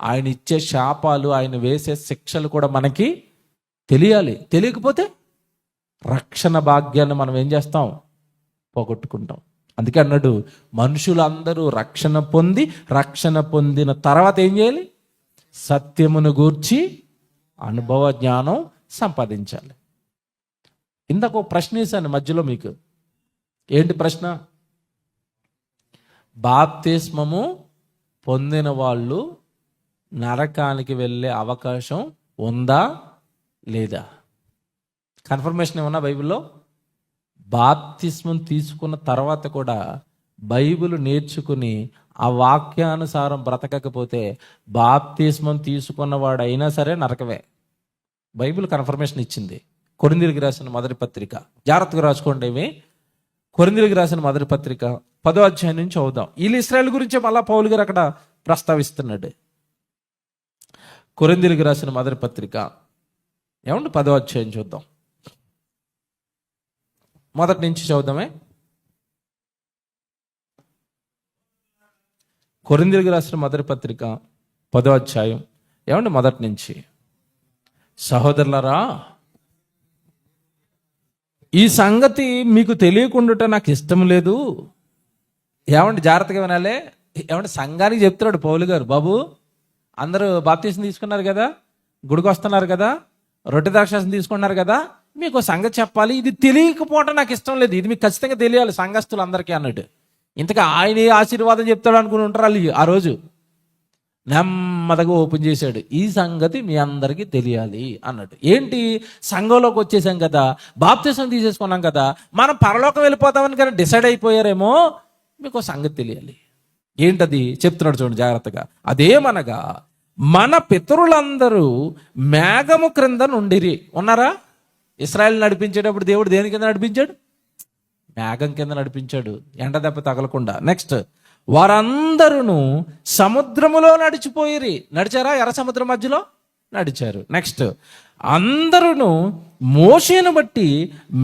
ఆయన ఇచ్చే శాపాలు, ఆయన వేసే శిక్షలు కూడా మనకి తెలియాలి. తెలియకపోతే రక్షణ భాగ్యాన్ని మనం ఏం చేస్తాం? పోగొట్టుకుంటాం. అందుకే అన్నాడు, మనుషులందరూ రక్షణ పొందిన తర్వాత ఏం చేయాలి? సత్యమును గూర్చి అనుభవ జ్ఞానం సంపాదించాలి. ఇందాక ఒక ప్రశ్న వేశాను మధ్యలో మీకు. ఏంటి ప్రశ్న? బాప్తిస్మము పొందిన వాళ్ళు నరకానికి వెళ్ళే అవకాశం ఉందా లేదా? కన్ఫర్మేషన్ ఏమన్నా బైబిల్లో? బాప్తిస్మం తీసుకున్న తర్వాత కూడా బైబిల్ నేర్చుకుని ఆ వాక్యానుసారం బ్రతకకపోతే బాప్తిస్మం తీసుకున్నవాడు అయినా సరే నరకవే. బైబిల్ కన్ఫర్మేషన్ ఇచ్చింది. కొరింథీయులకు రాసిన మొదటి పత్రిక, జాగ్రత్తగా రాసుకోండి. ఇవి కొరింథీయులకు రాసిన మొదటి పత్రిక 10వ అధ్యాయం నుంచి చదువుదాం. వీళ్ళు ఇశ్రాయేల్ గురించే మళ్ళా పౌలు గారు అక్కడ ప్రస్తావిస్తున్నాడు. కొరింథీయులకు రాసిన మొదటి పత్రిక 10వ అధ్యాయం చూద్దాం. మొదటి నుంచి చదువుదామే. కొరింథీయులకు రాసిన మొదటి పత్రిక 10వ అధ్యాయం మొదటి నుంచి. సహోదరులారా, ఈ సంగతి మీకు తెలియకుండా నాకు ఇష్టం లేదు. జాగ్రత్తగా వినాలే. సంఘానికి చెప్తున్నాడు పౌలు గారు, బాబు అందరూ బాప్తీసం తీసుకున్నారు కదా, గుడికి వస్తున్నారు కదా, రొట్టె ద్రాక్షాసం తీసుకున్నారు కదా, మీకు సంగతి చెప్పాలి. ఇది తెలియకపోవటం నాకు ఇష్టం లేదు, ఇది మీకు ఖచ్చితంగా తెలియాలి సంఘస్థులు అందరికీ అన్నట్టు. ఇంతగా ఆయనే ఆశీర్వాదం చెప్తాడు అనుకుని ఉంటారు వాళ్ళు. ఆ రోజు నెమ్మదిగా ఓపెన్ చేశాడు, ఈ సంగతి మీ అందరికీ తెలియాలి అన్నట్టు. ఏంటి? సంఘంలోకి వచ్చేసాం కదా, బాప్తిసం తీసేసుకున్నాం కదా, మనం పరలోకం వెళ్ళిపోతామని కానీ డిసైడ్ అయిపోయారేమో, మీకు సంగతి తెలియాలి. ఏంటది చెప్తున్నాడు చూడండి జాగ్రత్తగా. అదేమనగా మన పితరులందరూ మేఘము క్రింద నుండిరి. ఉన్నారా? ఇశ్రాయేల్ నడిపించేటప్పుడు దేవుడు దేని కింద నడిపించాడు? మేఘం కింద నడిపించాడు, ఎండ దెబ్బ తగలకుండా. నెక్స్ట్, వారందరూ సముద్రములో నడిచిపోయిరి. నడిచారా? ఎర్ర సముద్రం మధ్యలో నడిచారు. నెక్స్ట్, అందరూ మోషేను బట్టి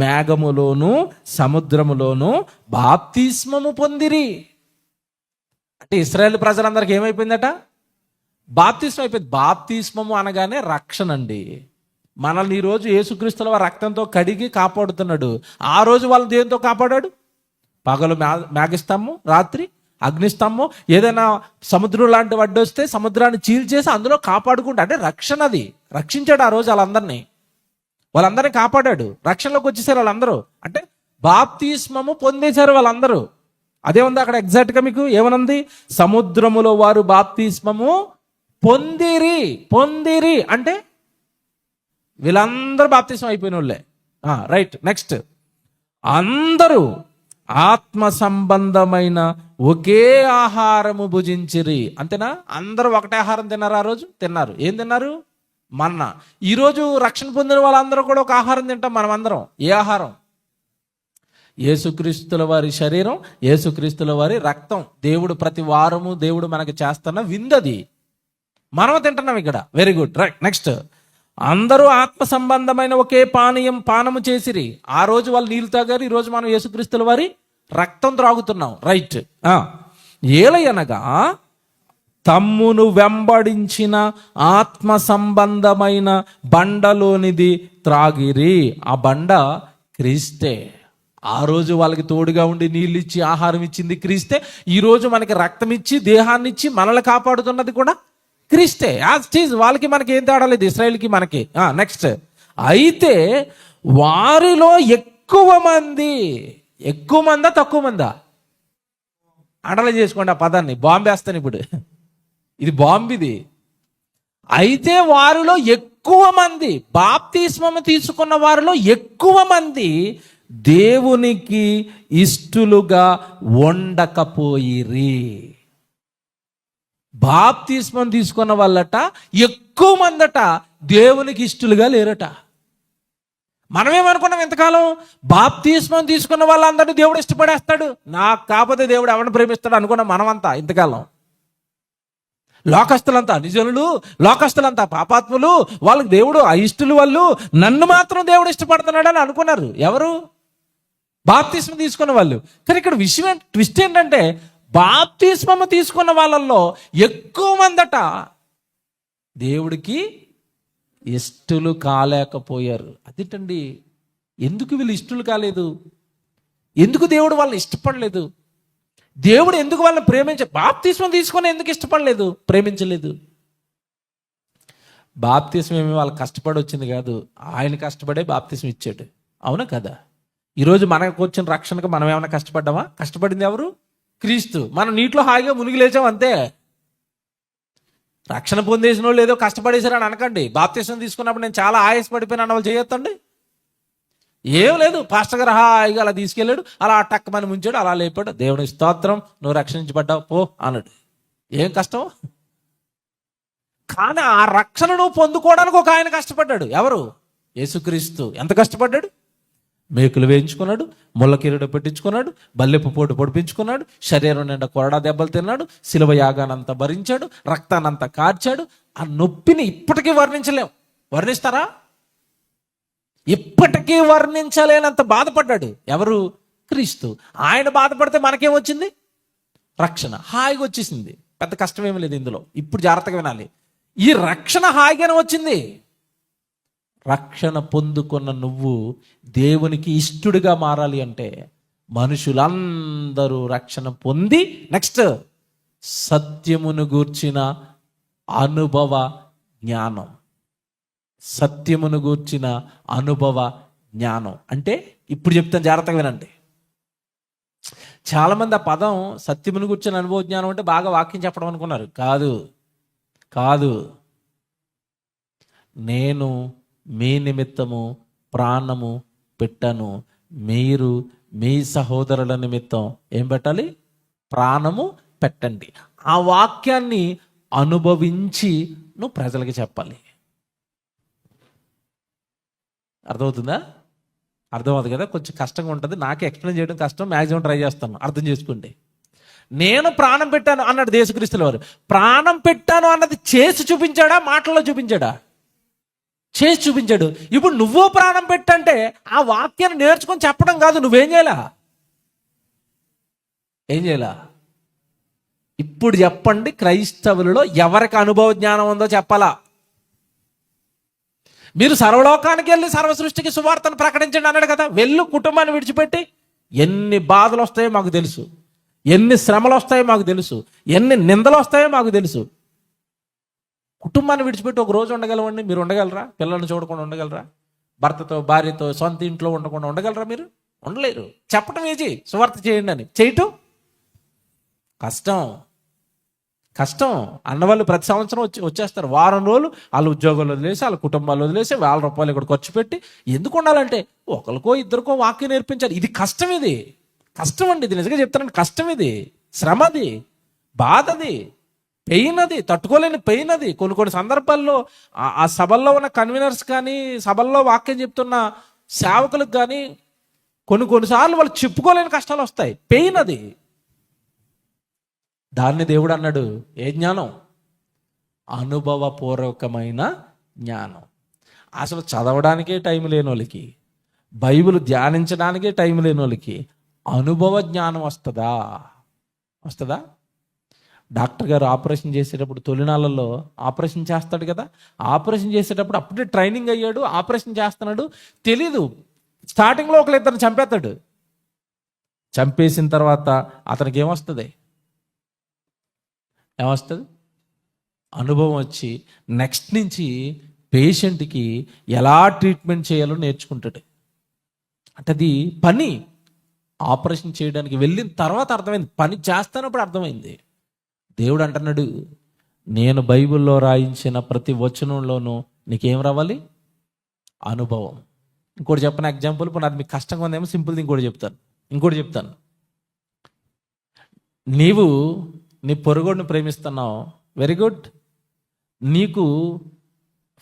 మేఘములోను సముద్రములోను బాప్తిస్మము పొందిరి. అంటే ఇశ్రాయేల్ ప్రజలందరికీ ఏమైపోయిందట? బాప్తిస్మం అయిపోయింది. బాప్తిస్మము అనగానే రక్షణ అండి. మనల్ని ఈరోజు యేసుక్రీస్తుల వారి రక్తంతో కడిగి కాపాడుతున్నాడు. ఆ రోజు వాళ్ళు దేంతో కాపాడాడు? పగలు మేఘస్తంభం, రాత్రి అగ్నిస్తంభం. ఏదైనా సముద్రం లాంటి వడ్డు వస్తే సముద్రాన్ని చీల్చేసి అందులో కాపాడుకుంటా, అంటే రక్షణ. అది రక్షించాడు ఆ రోజు వాళ్ళందరినీ కాపాడాడు. రక్షణలోకి వచ్చేసారు వాళ్ళందరూ. అంటే బాప్తిస్మము పొందేశారు వాళ్ళందరూ. అదే ఉంది అక్కడ ఎగ్జాక్ట్గా మీకు ఏమనుంది? సముద్రములో వారు బాప్తిస్మము పొందిరి అంటే వీళ్ళందరూ బాప్తిస్మం అయిపోయిన వాళ్ళే. రైట్. నెక్స్ట్, అందరూ ఆత్మ సంబంధమైన ఒకే ఆహారము భుజించిరి. అంతేనా? అందరూ ఒకటే ఆహారం తిన్నారు. ఆ రోజు తిన్నారు. ఏం తిన్నారు? మన్నా. ఈరోజు రక్షణ పొందిన వాళ్ళందరూ కూడా ఒక ఆహారం తింటాం మనం అందరం. ఏ ఆహారం? యేసుక్రీస్తుల వారి శరీరం, యేసుక్రీస్తుల వారి రక్తం. దేవుడు ప్రతి వారము దేవుడు మనకి చేస్తున్న విందది, మనం తింటున్నాం ఇక్కడ. Very good. రైట్. నెక్స్ట్, అందరూ ఆత్మ సంబంధమైన ఒకే పానము చేసిరి. ఆ రోజు వాళ్ళు నీళ్ళు తాగారు, ఈ రోజు మనం యేసుక్రీస్తుల వారి రక్తం త్రాగుతున్నాం. రైట్. ఏలయనగా తమ్మును వెంబడించిన ఆత్మ సంబంధమైన బండలోనిది త్రాగిరి. ఆ బండ క్రీస్తే. ఆ రోజు వాళ్ళకి తోడుగా ఉండి నీళ్ళు ఇచ్చి ఆహారం ఇచ్చింది క్రీస్తే. ఈరోజు మనకి రక్తం ఇచ్చి దేహాన్ని ఇచ్చి మనల్ని కాపాడుతున్నది కూడా క్రీస్తే. వాళ్ళకి మనకి ఏం తేడా లేదు, ఇశ్రాయేల్కి మనకి. నెక్స్ట్, అయితే వారిలో ఎక్కువ మందా తక్కువ మందా? అండర్లైన్ చేసుకోండి ఆ పదాన్ని. బాంబు వేస్తాను ఇప్పుడు, ఇది బాంబు ఇది. అయితే వారిలో ఎక్కువ మంది, బాప్తిస్మము తీసుకున్న వారిలో ఎక్కువ మంది దేవునికి ఇష్టలుగా ఉండకపోయిరి. బాప్తిస్మం తీసుకున్న వాళ్ళట ఎక్కువ మందట దేవునికి ఇష్టలుగా లేరట. మనమేమనుకున్నాం ఇంతకాలం? బాప్తిస్మం తీసుకున్న వాళ్ళందరినీ దేవుడు ఇష్టపడేస్తాడు, నాకు కాకపోతే దేవుడు ఎవరిని ప్రేమిస్తాడు అనుకున్నాం మనమంతా ఇంతకాలం. లోకస్తులంతా నిజనులు, లోకస్తులంతా పాపాత్ములు, వాళ్ళకి దేవుడు అయిష్టులు, వాళ్ళు నన్ను మాత్రం దేవుడు ఇష్టపడుతున్నాడు అని అనుకున్నారు. ఎవరు? బాప్తిస్మం తీసుకున్న వాళ్ళు. కానీ ఇక్కడ ట్విస్ట్ ఏంటంటే, బాప్తిస్మము తీసుకున్న వాళ్ళల్లో ఎక్కువ మందట దేవుడికి ఇష్టలు కాలేకపోయారు. అదేంటండి, ఎందుకు వీళ్ళు ఇష్టలు కాలేదు? ఎందుకు దేవుడు వాళ్ళని ఇష్టపడలేదు? దేవుడు ఎందుకు వాళ్ళని బాప్తిస్మం తీసుకొని ఎందుకు ఇష్టపడలేదు, ప్రేమించలేదు? బాప్తిస్మం ఏమి వాళ్ళు కష్టపడి వచ్చింది కాదు, ఆయన కష్టపడే బాప్తిస్మం ఇచ్చాడు. అవునా కదా? ఈరోజు మనకు వచ్చిన రక్షణకు మనం ఏమైనా కష్టపడ్డామా? కష్టపడింది ఎవరు? క్రీస్తు. మనం నీటిలో హాయిగా మునిగి లేచాం అంతే. రక్షణ పొందేసిన వాళ్ళు ఏదో కష్టపడేశారని అనకండి. బాప్తిస్మం తీసుకున్నప్పుడు నేను చాలా ఆయాసపడిపోయినా అన్న వాళ్ళు చేయొద్దండి. ఏం లేదు, పాస్టర్ గారు హాయిగా అలా తీసుకెళ్ళాడు, అలా టక్కమని ముంచాడు, అలా లేపాడు, దేవుని స్తోత్రం, నువ్వు రక్షించబడ్డావు పో అన్నాడు. ఏం కష్టం? కానీ ఆ రక్షణ నువ్వు పొందుకోవడానికి ఒక ఆయన కష్టపడ్డాడు. ఎవరు? యేసుక్రీస్తు. ఎంత కష్టపడ్డాడు? మేకులు వేయించుకున్నాడు, ముళ్ళ కిరీటం పెట్టించుకున్నాడు, బల్లెపు పోటు పొడిపించుకున్నాడు, శరీరం నిండా కొరడా దెబ్బలు తిన్నాడు, శిలువ యాగానంతా భరించాడు, రక్తానంతా కార్చాడు. ఆ నొప్పిని ఇప్పటికీ వర్ణించలేం. వర్ణిస్తారా? ఇప్పటికీ వర్ణించలేనంత బాధపడ్డాడు. ఎవరు? క్రీస్తు. ఆయన బాధపడితే మనకేం వచ్చింది? రక్షణ హాయిగా వచ్చేసింది. పెద్ద కష్టమేమి లేదు ఇందులో. ఇప్పుడు జాగ్రత్తగా వినాలి. ఈ రక్షణ హాయిగానే వచ్చింది. రక్షణ పొందుకున్న నువ్వు దేవునికి ఇష్టడుగా మారాలి అంటే మనుషులందరూ రక్షణ పొంది నెక్స్ట్ సత్యమును గూర్చిన అనుభవ జ్ఞానం. సత్యమును గూర్చిన అనుభవ జ్ఞానం అంటే ఇప్పుడు చెప్తాను, జాగ్రత్తగా వినండి. చాలామంది ఆ పదం సత్యమును గూర్చిన అనుభవ జ్ఞానం అంటే బాగా వాక్యం చెప్పడం అనుకున్నారు. కాదు కాదు. నేను మీ నిమిత్తము ప్రాణము పెట్టాను, మీరు మీ సహోదరుల నిమిత్తం ఏం పెట్టాలి? ప్రాణము పెట్టండి. ఆ వాక్యాన్ని అనుభవించి నువ్వు ప్రజలకి చెప్పాలి. అర్థమవుతుందా? అర్థమవుతుంది కదా? కొంచెం కష్టంగా ఉంటుంది, నాకే ఎక్స్ప్లెయిన్ చేయడం కష్టం, మ్యాక్సిమం ట్రై చేస్తాను. అర్థం చేసుకోండి. నేను ప్రాణం పెట్టాను అన్నాడు యేసుక్రీస్తుల వారు. ప్రాణం పెట్టాను అన్నది చేసి చూపించాడా, మాటల్లో చూపించాడా? చేసి చూపించాడు. ఇప్పుడు నువ్వు ప్రాణం పెట్టంటే ఆ వాక్యాన్ని నేర్చుకొని చెప్పడం కాదు, నువ్వేం చేయాలా? ఏం చేయాలా? ఇప్పుడు చెప్పండి, క్రైస్తవులలో ఎవరికి అనుభవ జ్ఞానం ఉందో చెప్పాలా? మీరు సర్వలోకానికి వెళ్ళి సర్వ సృష్టికి సువార్తను ప్రకటించండి అన్నాడు కదా. వెళ్ళు, కుటుంబాన్ని విడిచిపెట్టి. ఎన్ని బాధలు వస్తాయో మాకు తెలుసు, ఎన్ని శ్రమలు వస్తాయో మాకు తెలుసు, ఎన్ని నిందలు వస్తాయో మాకు తెలుసు. కుటుంబాన్ని విడిచిపెట్టి ఒక రోజు ఉండగలవండి? మీరు ఉండగలరా? పిల్లల్ని చూడకుండా ఉండగలరా? భర్తతో భార్యతో సొంత ఇంట్లో ఉండకుండా ఉండగలరా? మీరు ఉండలేరు. చెప్పటం ఈజీ, సువార్త చేయండి అని. చేయటం కష్టం. కష్టం. అన్నవాళ్ళు ప్రతి సంవత్సరం వచ్చేస్తారు. వారం రోజులు వాళ్ళ ఉద్యోగాలు వదిలేసి, వాళ్ళ కుటుంబాలు వదిలేసి, ₹1,000 ఇక్కడ ఖర్చు పెట్టి ఎందుకు ఉండాలంటే ఒకరికో ఇద్దరికో వాక్యం నేర్పించాలి. ఇది కష్టం. ఇది కష్టం అండి. ఇది నిజంగా చెప్తానండి, కష్టం. ఇది శ్రమది, బాధది, పెయిన్. అది తట్టుకోలేని పెయిన్. అది కొన్ని సందర్భాల్లో ఆ సభల్లో ఉన్న కన్వీనర్స్ కానీ, సభల్లో వాక్యం చెప్తున్న సేవకులకు కానీ కొన్నిసార్లు వాళ్ళు చెప్పుకోలేని కష్టాలు వస్తాయి. పెయిన్ అది. దాన్ని దేవుడు అన్నాడు, ఏ జ్ఞానం? అనుభవపూర్వకమైన జ్ఞానం. అసలు చదవడానికే టైం లేని వాళ్ళకి, బైబిల్ ధ్యానించడానికే టైం లేని వాళ్ళకి అనుభవ జ్ఞానం వస్తుందా? వస్తుందా? డాక్టర్ గారు ఆపరేషన్ చేసేటప్పుడు తొలినాళ్ళల్లో ఆపరేషన్ చేస్తాడు కదా. ఆపరేషన్ చేసేటప్పుడు అప్పుడే ట్రైనింగ్ అయ్యాడు, ఆపరేషన్ చేస్తున్నాడు, తెలీదు. స్టార్టింగ్లో ఒకరిద్దరిని చంపేస్తాడు. చంపేసిన తర్వాత అతనికి ఏమొస్తుంది? అనుభవం వచ్చి నెక్స్ట్ నుంచి పేషెంట్కి ఎలా ట్రీట్మెంట్ చేయాలో నేర్చుకుంటాడు. అంటే అది పని. ఆపరేషన్ చేయడానికి వెళ్ళిన తర్వాత అర్థమైంది, పని చేస్తానప్పుడు అర్థమైంది. దేవుడు అంటున్నాడు, నేను బైబిల్లో రాయించిన ప్రతి వచనంలోనూ నీకేం రావాలి? అనుభవం. ఇంకోటి చెప్పిన ఎగ్జాంపుల్, ఇప్పుడు అది మీకు కష్టంగా ఉందేమో, సింపుల్ది ఇంకోటి చెప్తాను. నీవు నీ పొరుగుడిని ప్రేమిస్తున్నావు, వెరీ గుడ్. నీకు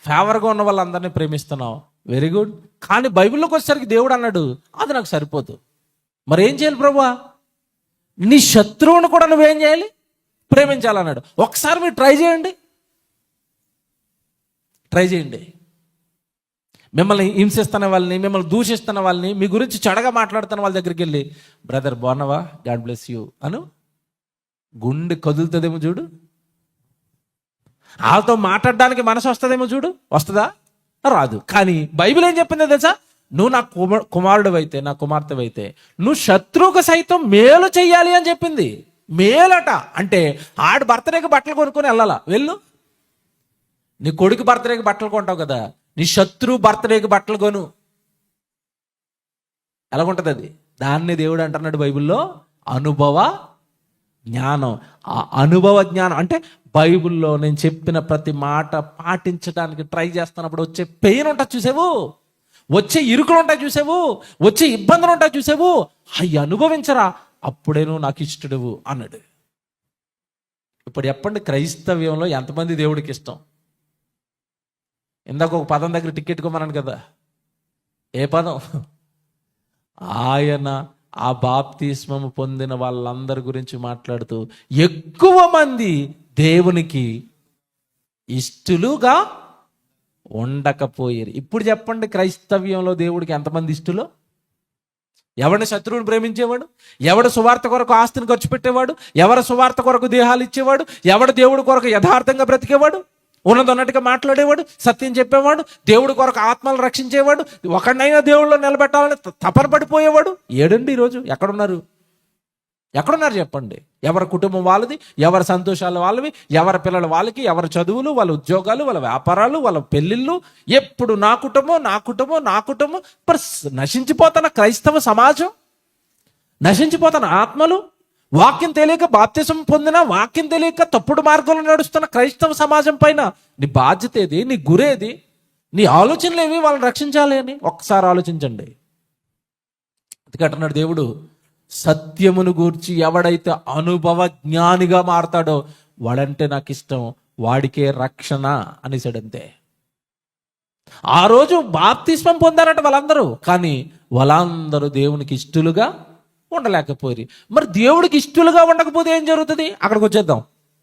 ఫేవర్గా ఉన్న వాళ్ళందరినీ ప్రేమిస్తున్నావు, వెరీ గుడ్. కానీ బైబిల్లోకి వచ్చేసరికి దేవుడు అన్నాడు, అది నాకు సరిపోదు. మరి ఏం చేయాలి ప్రభువా? నీ శత్రువును కూడా నువ్వేం చేయాలి? ప్రేమించాలన్నాడు. ఒకసారి మీరు ట్రై చేయండి. మిమ్మల్ని హింసిస్తున్న వాళ్ళని, మిమ్మల్ని దూషిస్తున్న వాళ్ళని, మీ గురించి చెడగా మాట్లాడుతున్న వాళ్ళ దగ్గరికి వెళ్ళి, బ్రదర్ బాగున్నావా, గాడ్ బ్లెస్ యూ అను. గుండె కదులుతుందేమో చూడు. వాళ్ళతో మాట్లాడడానికి మనసు వస్తుందేమో చూడు. వస్తుందా? రాదు. కానీ బైబిల్ ఏం చెప్పిందో తెలుసా? నువ్వు నా కుమారుడు అయితే, నా కుమార్తె అయితే, నువ్వు శత్రువుకు సైతం మేలు చెయ్యాలి అని చెప్పింది. మేలట అంటే ఆడు బర్త్డేకి బట్టలు కొనుక్కొని వెళ్ళాలా? వెళ్ళు. నీ కొడుకు బర్త్డేకి బట్టలు కొంటావు కదా, నీ శత్రువు బర్త్డేకి బట్టలు కొను. ఎలాగుంటుంది అది? దాన్ని దేవుడు అంటున్నాడు బైబిల్లో అనుభవ జ్ఞానం. ఆ అనుభవ జ్ఞానం అంటే బైబిల్లో నేను చెప్పిన ప్రతి మాట పాటించడానికి ట్రై చేస్తున్నప్పుడు వచ్చే పెయిన్ ఉంటుంది చూసావు, వచ్చే ఇరుకులు ఉంటాయి చూసావు, వచ్చే ఇబ్బందులు ఉంటాయి చూసావు, అవి అనుభవించరా, అప్పుడే నువ్వు నాకు ఇష్టడువు అన్నాడు. ఇప్పుడు చెప్పండి, క్రైస్తవ్యంలో ఎంతమంది దేవుడికి ఇష్టం? ఇందాక ఒక పదం దగ్గర టికెట్ కొమ్మన్నాను కదా, ఏ పదం? ఆయన ఆ బాప్తిస్మము పొందిన వాళ్ళందరి గురించి మాట్లాడుతూ ఎక్కువ మంది దేవునికి ఇష్టలుగా ఉండకపోయారు. ఇప్పుడు చెప్పండి, క్రైస్తవ్యంలో దేవుడికి ఎంతమంది ఇష్టలు? ఎవడిని శత్రువుని ప్రేమించేవాడు? ఎవడు సువార్త కొరకు ఆస్తిని ఖర్చు పెట్టేవాడు? ఎవరి సువార్త కొరకు దేహాలు ఇచ్చేవాడు? ఎవడు దేవుడి కొరకు యథార్థంగా బ్రతికేవాడు? ఉన్నదన్నట్టుగా మాట్లాడేవాడు, సత్యం చెప్పేవాడు, దేవుడి కొరకు ఆత్మలు రక్షించేవాడు, ఒకడినైనా దేవుళ్ళలో నిలబెట్టాలని తపన పడిపోయేవాడు ఏడండి ఈరోజు ఎక్కడున్నారు? ఎక్కడున్నారు చెప్పండి? ఎవరి కుటుంబం వాళ్ళది, ఎవరి సంతోషాలు వాళ్ళవి, ఎవరి పిల్లలు వాళ్ళకి, ఎవరి చదువులు, వాళ్ళ ఉద్యోగాలు, వాళ్ళ వ్యాపారాలు, వాళ్ళ పెళ్ళిళ్ళు, ఎప్పుడు నా కుటుంబం నా కుటుంబం నా కుటుంబం. నశించిపోతున్న క్రైస్తవ సమాజం, నశించిపోతున్న ఆత్మలు, వాక్యం తెలియక బాప్తిసం పొందిన, వాక్యం తెలియక తప్పుడు మార్గంలో నడుస్తున్న క్రైస్తవ సమాజం పైన నీ బాధ్యత ఏది? నీ గురేది? నీ ఆలోచనలు ఏవి వాళ్ళని రక్షించాలి అని ఒక్కసారి ఆలోచించండి. అందుకంటున్నాడు దేవుడు, సత్యమును గూర్చి ఎవడైతే అనుభవ జ్ఞానిగా మారతాడో వాడంటే నాకు ఇష్టం, వాడికే రక్షణ అనేసాడంతే. ఆ రోజు బాప్తిస్మం పొందారట వాళ్ళందరూ, కానీ వాళ్ళందరూ దేవునికి ఇష్టలుగా ఉండలేకపోయి. మరి దేవుడికి ఇష్టలుగా ఉండకపోతే ఏం జరుగుతుంది? అక్కడికి వచ్చేద్దాం.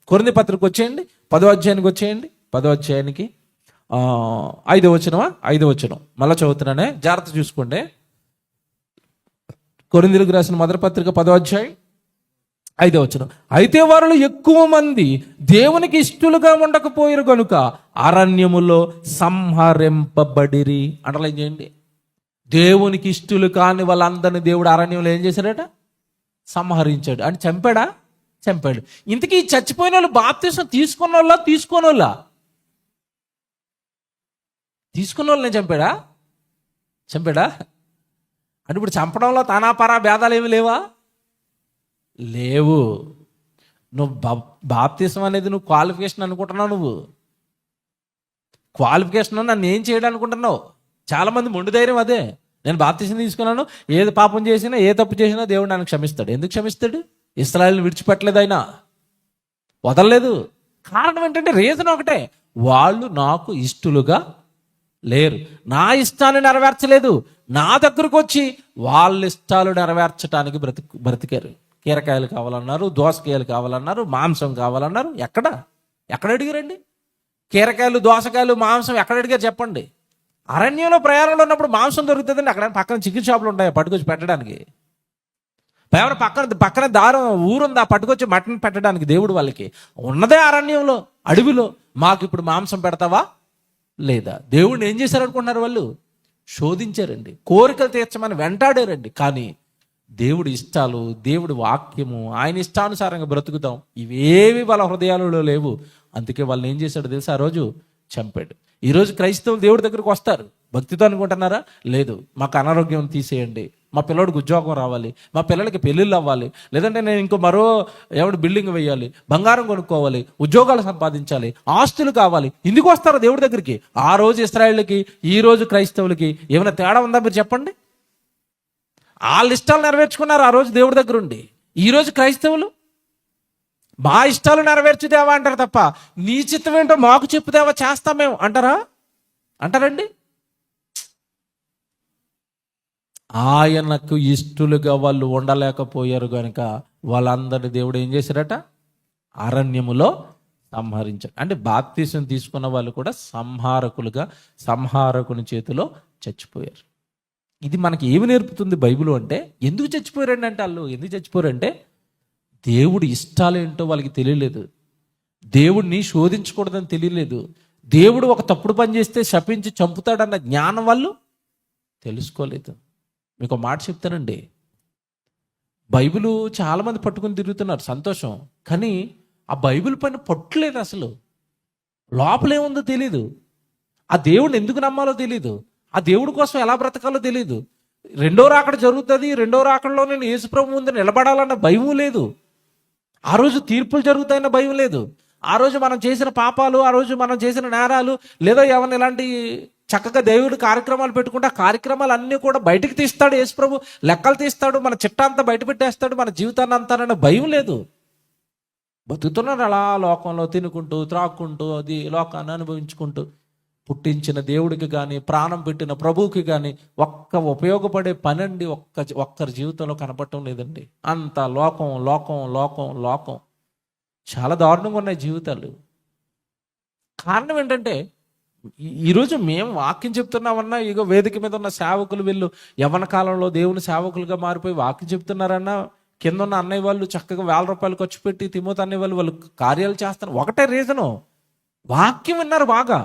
కొరింథీ పత్రిక వచ్చేయండి, 10వ అధ్యాయానికి వచ్చేయండి. 10వ అధ్యాయానికి 5వ వచనం మళ్ళీ చదువుతున్నానే, జాగ్రత్త చూసుకోండి. కొరింథీలకు రాసిన మొదటి పత్రిక 10వ అధ్యాయం 5వ వచనం. అయితే వారిలో ఎక్కువ మంది దేవునికి ఇష్టలుగా ఉండకపోయారు కనుక అరణ్యములో సంహరింపబడిరి. అండర్లైన్ చేయండి. దేవునికి ఇష్టలు కాని వాళ్ళందరినీ దేవుడు అరణ్యంలో ఏం చేశాడట? సంహరించాడు. అంటే చంపాడా? చంపాడు. ఇంతకీ చచ్చిపోయిన వాళ్ళు బాప్తిసం తీసుకున్న వాళ్ళ తీసుకున్న వాళ్ళని చంపాడా? అంటే ఇప్పుడు చంపడంలో తనాపరా భేదాలు ఏమి లేవా? లేవు. నువ్వు బాప్తిసం అనేది నువ్వు క్వాలిఫికేషన్ అనుకుంటున్నావు. నువ్వు క్వాలిఫికేషన్ నన్ను ఏం చేయడం అనుకుంటున్నావు? చాలామంది మొండి ధైర్యం అదే, నేను బాప్తిసం తీసుకున్నాను, ఏది పాపం చేసినా ఏ తప్పు చేసినా దేవుడు నన్ను క్షమిస్తాడు. ఎందుకు క్షమిస్తాడు? ఇశ్రాయేలుని విడిచిపెట్టలేదు, ఆయన వదలలేదు. కారణం ఏంటంటే రీజన్ ఒకటే, వాళ్ళు నాకు ఇష్టలుగా లేరు, నా ఇష్టాన్ని నెరవేర్చలేదు, నా దగ్గరకు వచ్చి వాళ్ళ ఇష్టాలు నెరవేర్చడానికి బ్రతికారు. కీరకాయలు కావాలన్నారు, దోసకాయలు కావాలన్నారు, మాంసం కావాలన్నారు. ఎక్కడ అడిగారండి? కీరకాయలు, దోసకాయలు, మాంసం ఎక్కడ అడిగారు చెప్పండి? అరణ్యంలో ప్రయాణంలో ఉన్నప్పుడు మాంసం దొరుకుతుందండి. అక్కడ పక్కన చికెన్ షాపులు ఉంటాయి పట్టుకొచ్చి పెట్టడానికి. పక్కన దారం ఊరుందా పట్టుకొచ్చి మటన్ పెట్టడానికి. దేవుడు వాళ్ళకి ఉన్నదే అరణ్యంలో, అడవిలో. మాకు ఇప్పుడు మాంసం పెడతావా లేదా? దేవుడిని ఏం చేశారనుకుంటున్నారు? వాళ్ళు శోధించారండి, కోరికలు తీర్చమని వెంటాడారండి. కానీ దేవుడి ఇష్టాలు, దేవుడి వాక్యము, ఆయన ఇష్టానుసారంగా బ్రతుకుతాం, ఇవేవి వాళ్ళ హృదయాలలో లేవు. అందుకే వాళ్ళని ఏం చేశాడు తెలుసా? ఆ రోజు చంపాడు. ఈరోజు క్రైస్తవులు దేవుడి దగ్గరకు వస్తారు భక్తితో అనుకుంటున్నారా? లేదు. మాకు అనారోగ్యం తీసేయండి, మా పిల్లడికి ఉద్యోగం రావాలి, మా పిల్లలకి పెళ్ళిళ్ళు అవ్వాలి, లేదంటే నేను ఇంకో మరో బిల్డింగ్ వేయాలి, బంగారం కొనుక్కోవాలి, ఉద్యోగాలు సంపాదించాలి, ఆస్తులు కావాలి. ఇందుకు వస్తారా దేవుడి దగ్గరికి? ఆ రోజు ఇశ్రాయేలుకి, ఈ రోజు క్రైస్తవులకి ఏమైనా తేడా ఉందా మీరు చెప్పండి? వాళ్ళ ఇష్టాలు నెరవేర్చుకున్నారు ఆ రోజు దేవుడి దగ్గర ఉండి. ఈరోజు క్రైస్తవులు మా ఇష్టాలు నెరవేర్చుదేవా అంటారు తప్ప నీ చిత్తం ఏంటో మాకు చెప్పుదేవా చేస్తాం మేము అంటారండి. ఆయనకు ఇష్టలుగా వాళ్ళు ఉండలేకపోయారు కనుక వాళ్ళందరినీ దేవుడు ఏం చేశారట? అరణ్యములో సంహరించాడు. అంటే బాప్తిసం తీసుకున్న వాళ్ళు కూడా సంహారకుని చేతిలో చచ్చిపోయారు. ఇది మనకి ఏమి నేర్పుతుంది బైబిల్ అంటే? ఎందుకు చచ్చిపోయారండి అంటే వాళ్ళు ఎందుకు చచ్చిపోయారంటే దేవుడి ఇష్టాలు ఏంటో వాళ్ళకి తెలియలేదు, దేవుడిని శోధించకూడదని తెలియలేదు, దేవుడు ఒక తప్పుడు పని చేస్తే శపించి చంపుతాడన్న జ్ఞానం వాళ్ళు తెలుసుకోలేదు. మీకు ఒక మాట చెప్తానండి, బైబిల్ చాలామంది పట్టుకుని తిరుగుతున్నారు, సంతోషం. కానీ ఆ బైబిల్ పైన పట్టులేదు. అసలు లోపలేముందో తెలీదు. ఆ దేవుడిని ఎందుకు నమ్మాలో తెలీదు. ఆ దేవుడి కోసం ఎలా బ్రతకాలో తెలీదు. రెండో రాకడ జరుగుతుంది, రెండో రాకడలో నేను యేసుప్రభు ముందు నిలబడాలన్న భయం లేదు. ఆ రోజు తీర్పులు జరుగుతాయన్న భయం లేదు. ఆ రోజు మనం చేసిన పాపాలు, ఆ రోజు మనం చేసిన నేరాలు, లేదా ఏమన్నా ఇలాంటి చక్కగా దేవుడు కార్యక్రమాలు పెట్టుకుంటే ఆ కార్యక్రమాలు అన్నీ కూడా బయటికి తీస్తాడు యేసుప్రభు, లెక్కలు తీస్తాడు, మన చిట్టా అంతా బయట పెట్టేస్తాడు, మన జీవితాన్ని అంతానన్న భయం లేదు. బతుకుతున్నారు అలా లోకంలో, తినుకుంటూ త్రాక్కుంటూ అది లోకాన్ని అనుభవించుకుంటూ. పుట్టించిన దేవుడికి కానీ, ప్రాణం పెట్టిన ప్రభువుకి కానీ ఒక్క ఉపయోగపడే పని అండి ఒక్కరి జీవితంలో కనపడటం లేదండి. అంత లోకం లోకం లోకం లోకం. చాలా దారుణంగా ఉన్నాయి జీవితాలు. కారణం ఏంటంటే, ఈరోజు మేము వాక్యం చెప్తున్నామన్నా, ఇగో వేదిక మీద ఉన్న సేవకులు వీళ్ళు యవ్వన కాలంలో దేవుని సేవకులుగా మారిపోయి వాక్యం చెప్తున్నారన్నా, కింద ఉన్న అన్నయ్య వాళ్ళు చక్కగా ₹1000 ఖర్చు పెట్టి తిమోతి అన్నయ్య వాళ్ళు కార్యాలు చేస్తారు. ఒకటే రీజను, వాక్యం విన్నారు బాగా,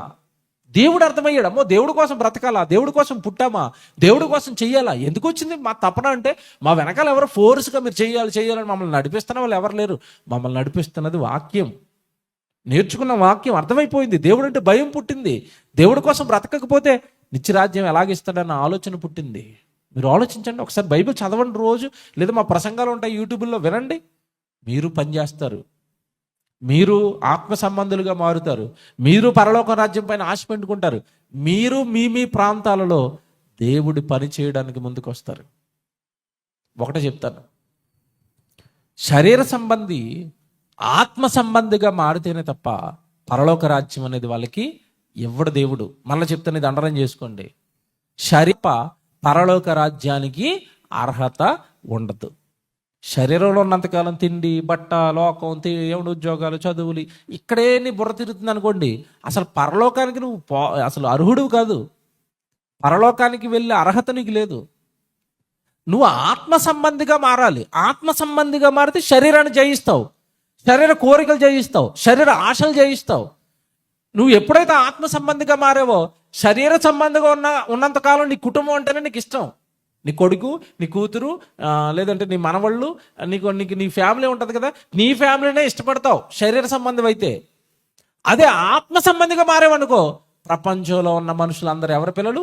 దేవుడు అర్థమయ్యాడు. అమ్మో దేవుడి కోసం బ్రతకాలా, దేవుడి కోసం పుట్టామా, దేవుడి కోసం చెయ్యాలా. ఎందుకు వచ్చింది మా తపన అంటే, మా వెనకాల ఎవరు ఫోర్స్గా మీరు చేయాలని మమ్మల్ని నడిపిస్తున్న వాళ్ళు ఎవరు లేరు. మమ్మల్ని నడిపిస్తున్నది వాక్యం. నేర్చుకున్న వాక్యం అర్థమైపోయింది. దేవుడు అంటే భయం పుట్టింది. దేవుడి కోసం బ్రతకకపోతే నిత్యరాజ్యం ఎలాగిస్తాడన్న ఆలోచన పుట్టింది. మీరు ఆలోచించండి ఒకసారి, బైబిల్ చదవండి రోజు, లేదా మా ప్రసంగాలు ఉంటాయి యూట్యూబ్లో వినండి. మీరు పనిచేస్తారు, మీరు ఆత్మ సంబంధులుగా మారుతారు, మీరు పరలోక రాజ్యం పైన ఆశ పెట్టుకుంటారు, మీరు మీ ప్రాంతాలలో దేవుడి పని చేయడానికి ముందుకు వస్తారు. ఒకటే చెప్తాను, శరీర సంబంధి ఆత్మ సంబంధిగా మారితేనే తప్ప పరలోక రాజ్యం అనేది వాళ్ళకి ఇవ్వడు దేవుడు. మళ్ళీ చెప్తాను, ఇది అండర్లైన్ చేసుకోండి. పరలోక రాజ్యానికి అర్హత ఉండదు. శరీరంలో ఉన్నంతకాలం తిండి, బట్ట, లోకం, ఏమిటి ఉద్యోగాలు, చదువులు, ఇక్కడే నీ బుర్ర తిరుగుతుంది అనుకోండి, అసలు పరలోకానికి నువ్వు అసలు అర్హుడు కాదు. పరలోకానికి వెళ్ళే అర్హత నీకు లేదు. నువ్వు ఆత్మ సంబంధిగా మారాలి. ఆత్మ సంబంధిగా మారితే శరీరాన్ని జయిస్తావు, శరీర కోరికలు జయిస్తావు, శరీర ఆశలు జయిస్తావు. నువ్వు ఎప్పుడైతే ఆత్మ సంబంధిగా మారావో, శరీర సంబంధిగా ఉన్నంతకాలం నీ కుటుంబం అంటేనే నీకు ఇష్టం. నీ కొడుకు, నీ కూతురు, లేదంటే నీ మనవళ్ళు, నీకు నీ ఫ్యామిలీ ఉంటుంది కదా, నీ ఫ్యామిలీనే ఇష్టపడతావు శరీర సంబంధం అయితే. అదే ఆత్మ సంబంధిగా మారేవనుకో, ప్రపంచంలో ఉన్న మనుషులందరూ ఎవరి పిల్లలు?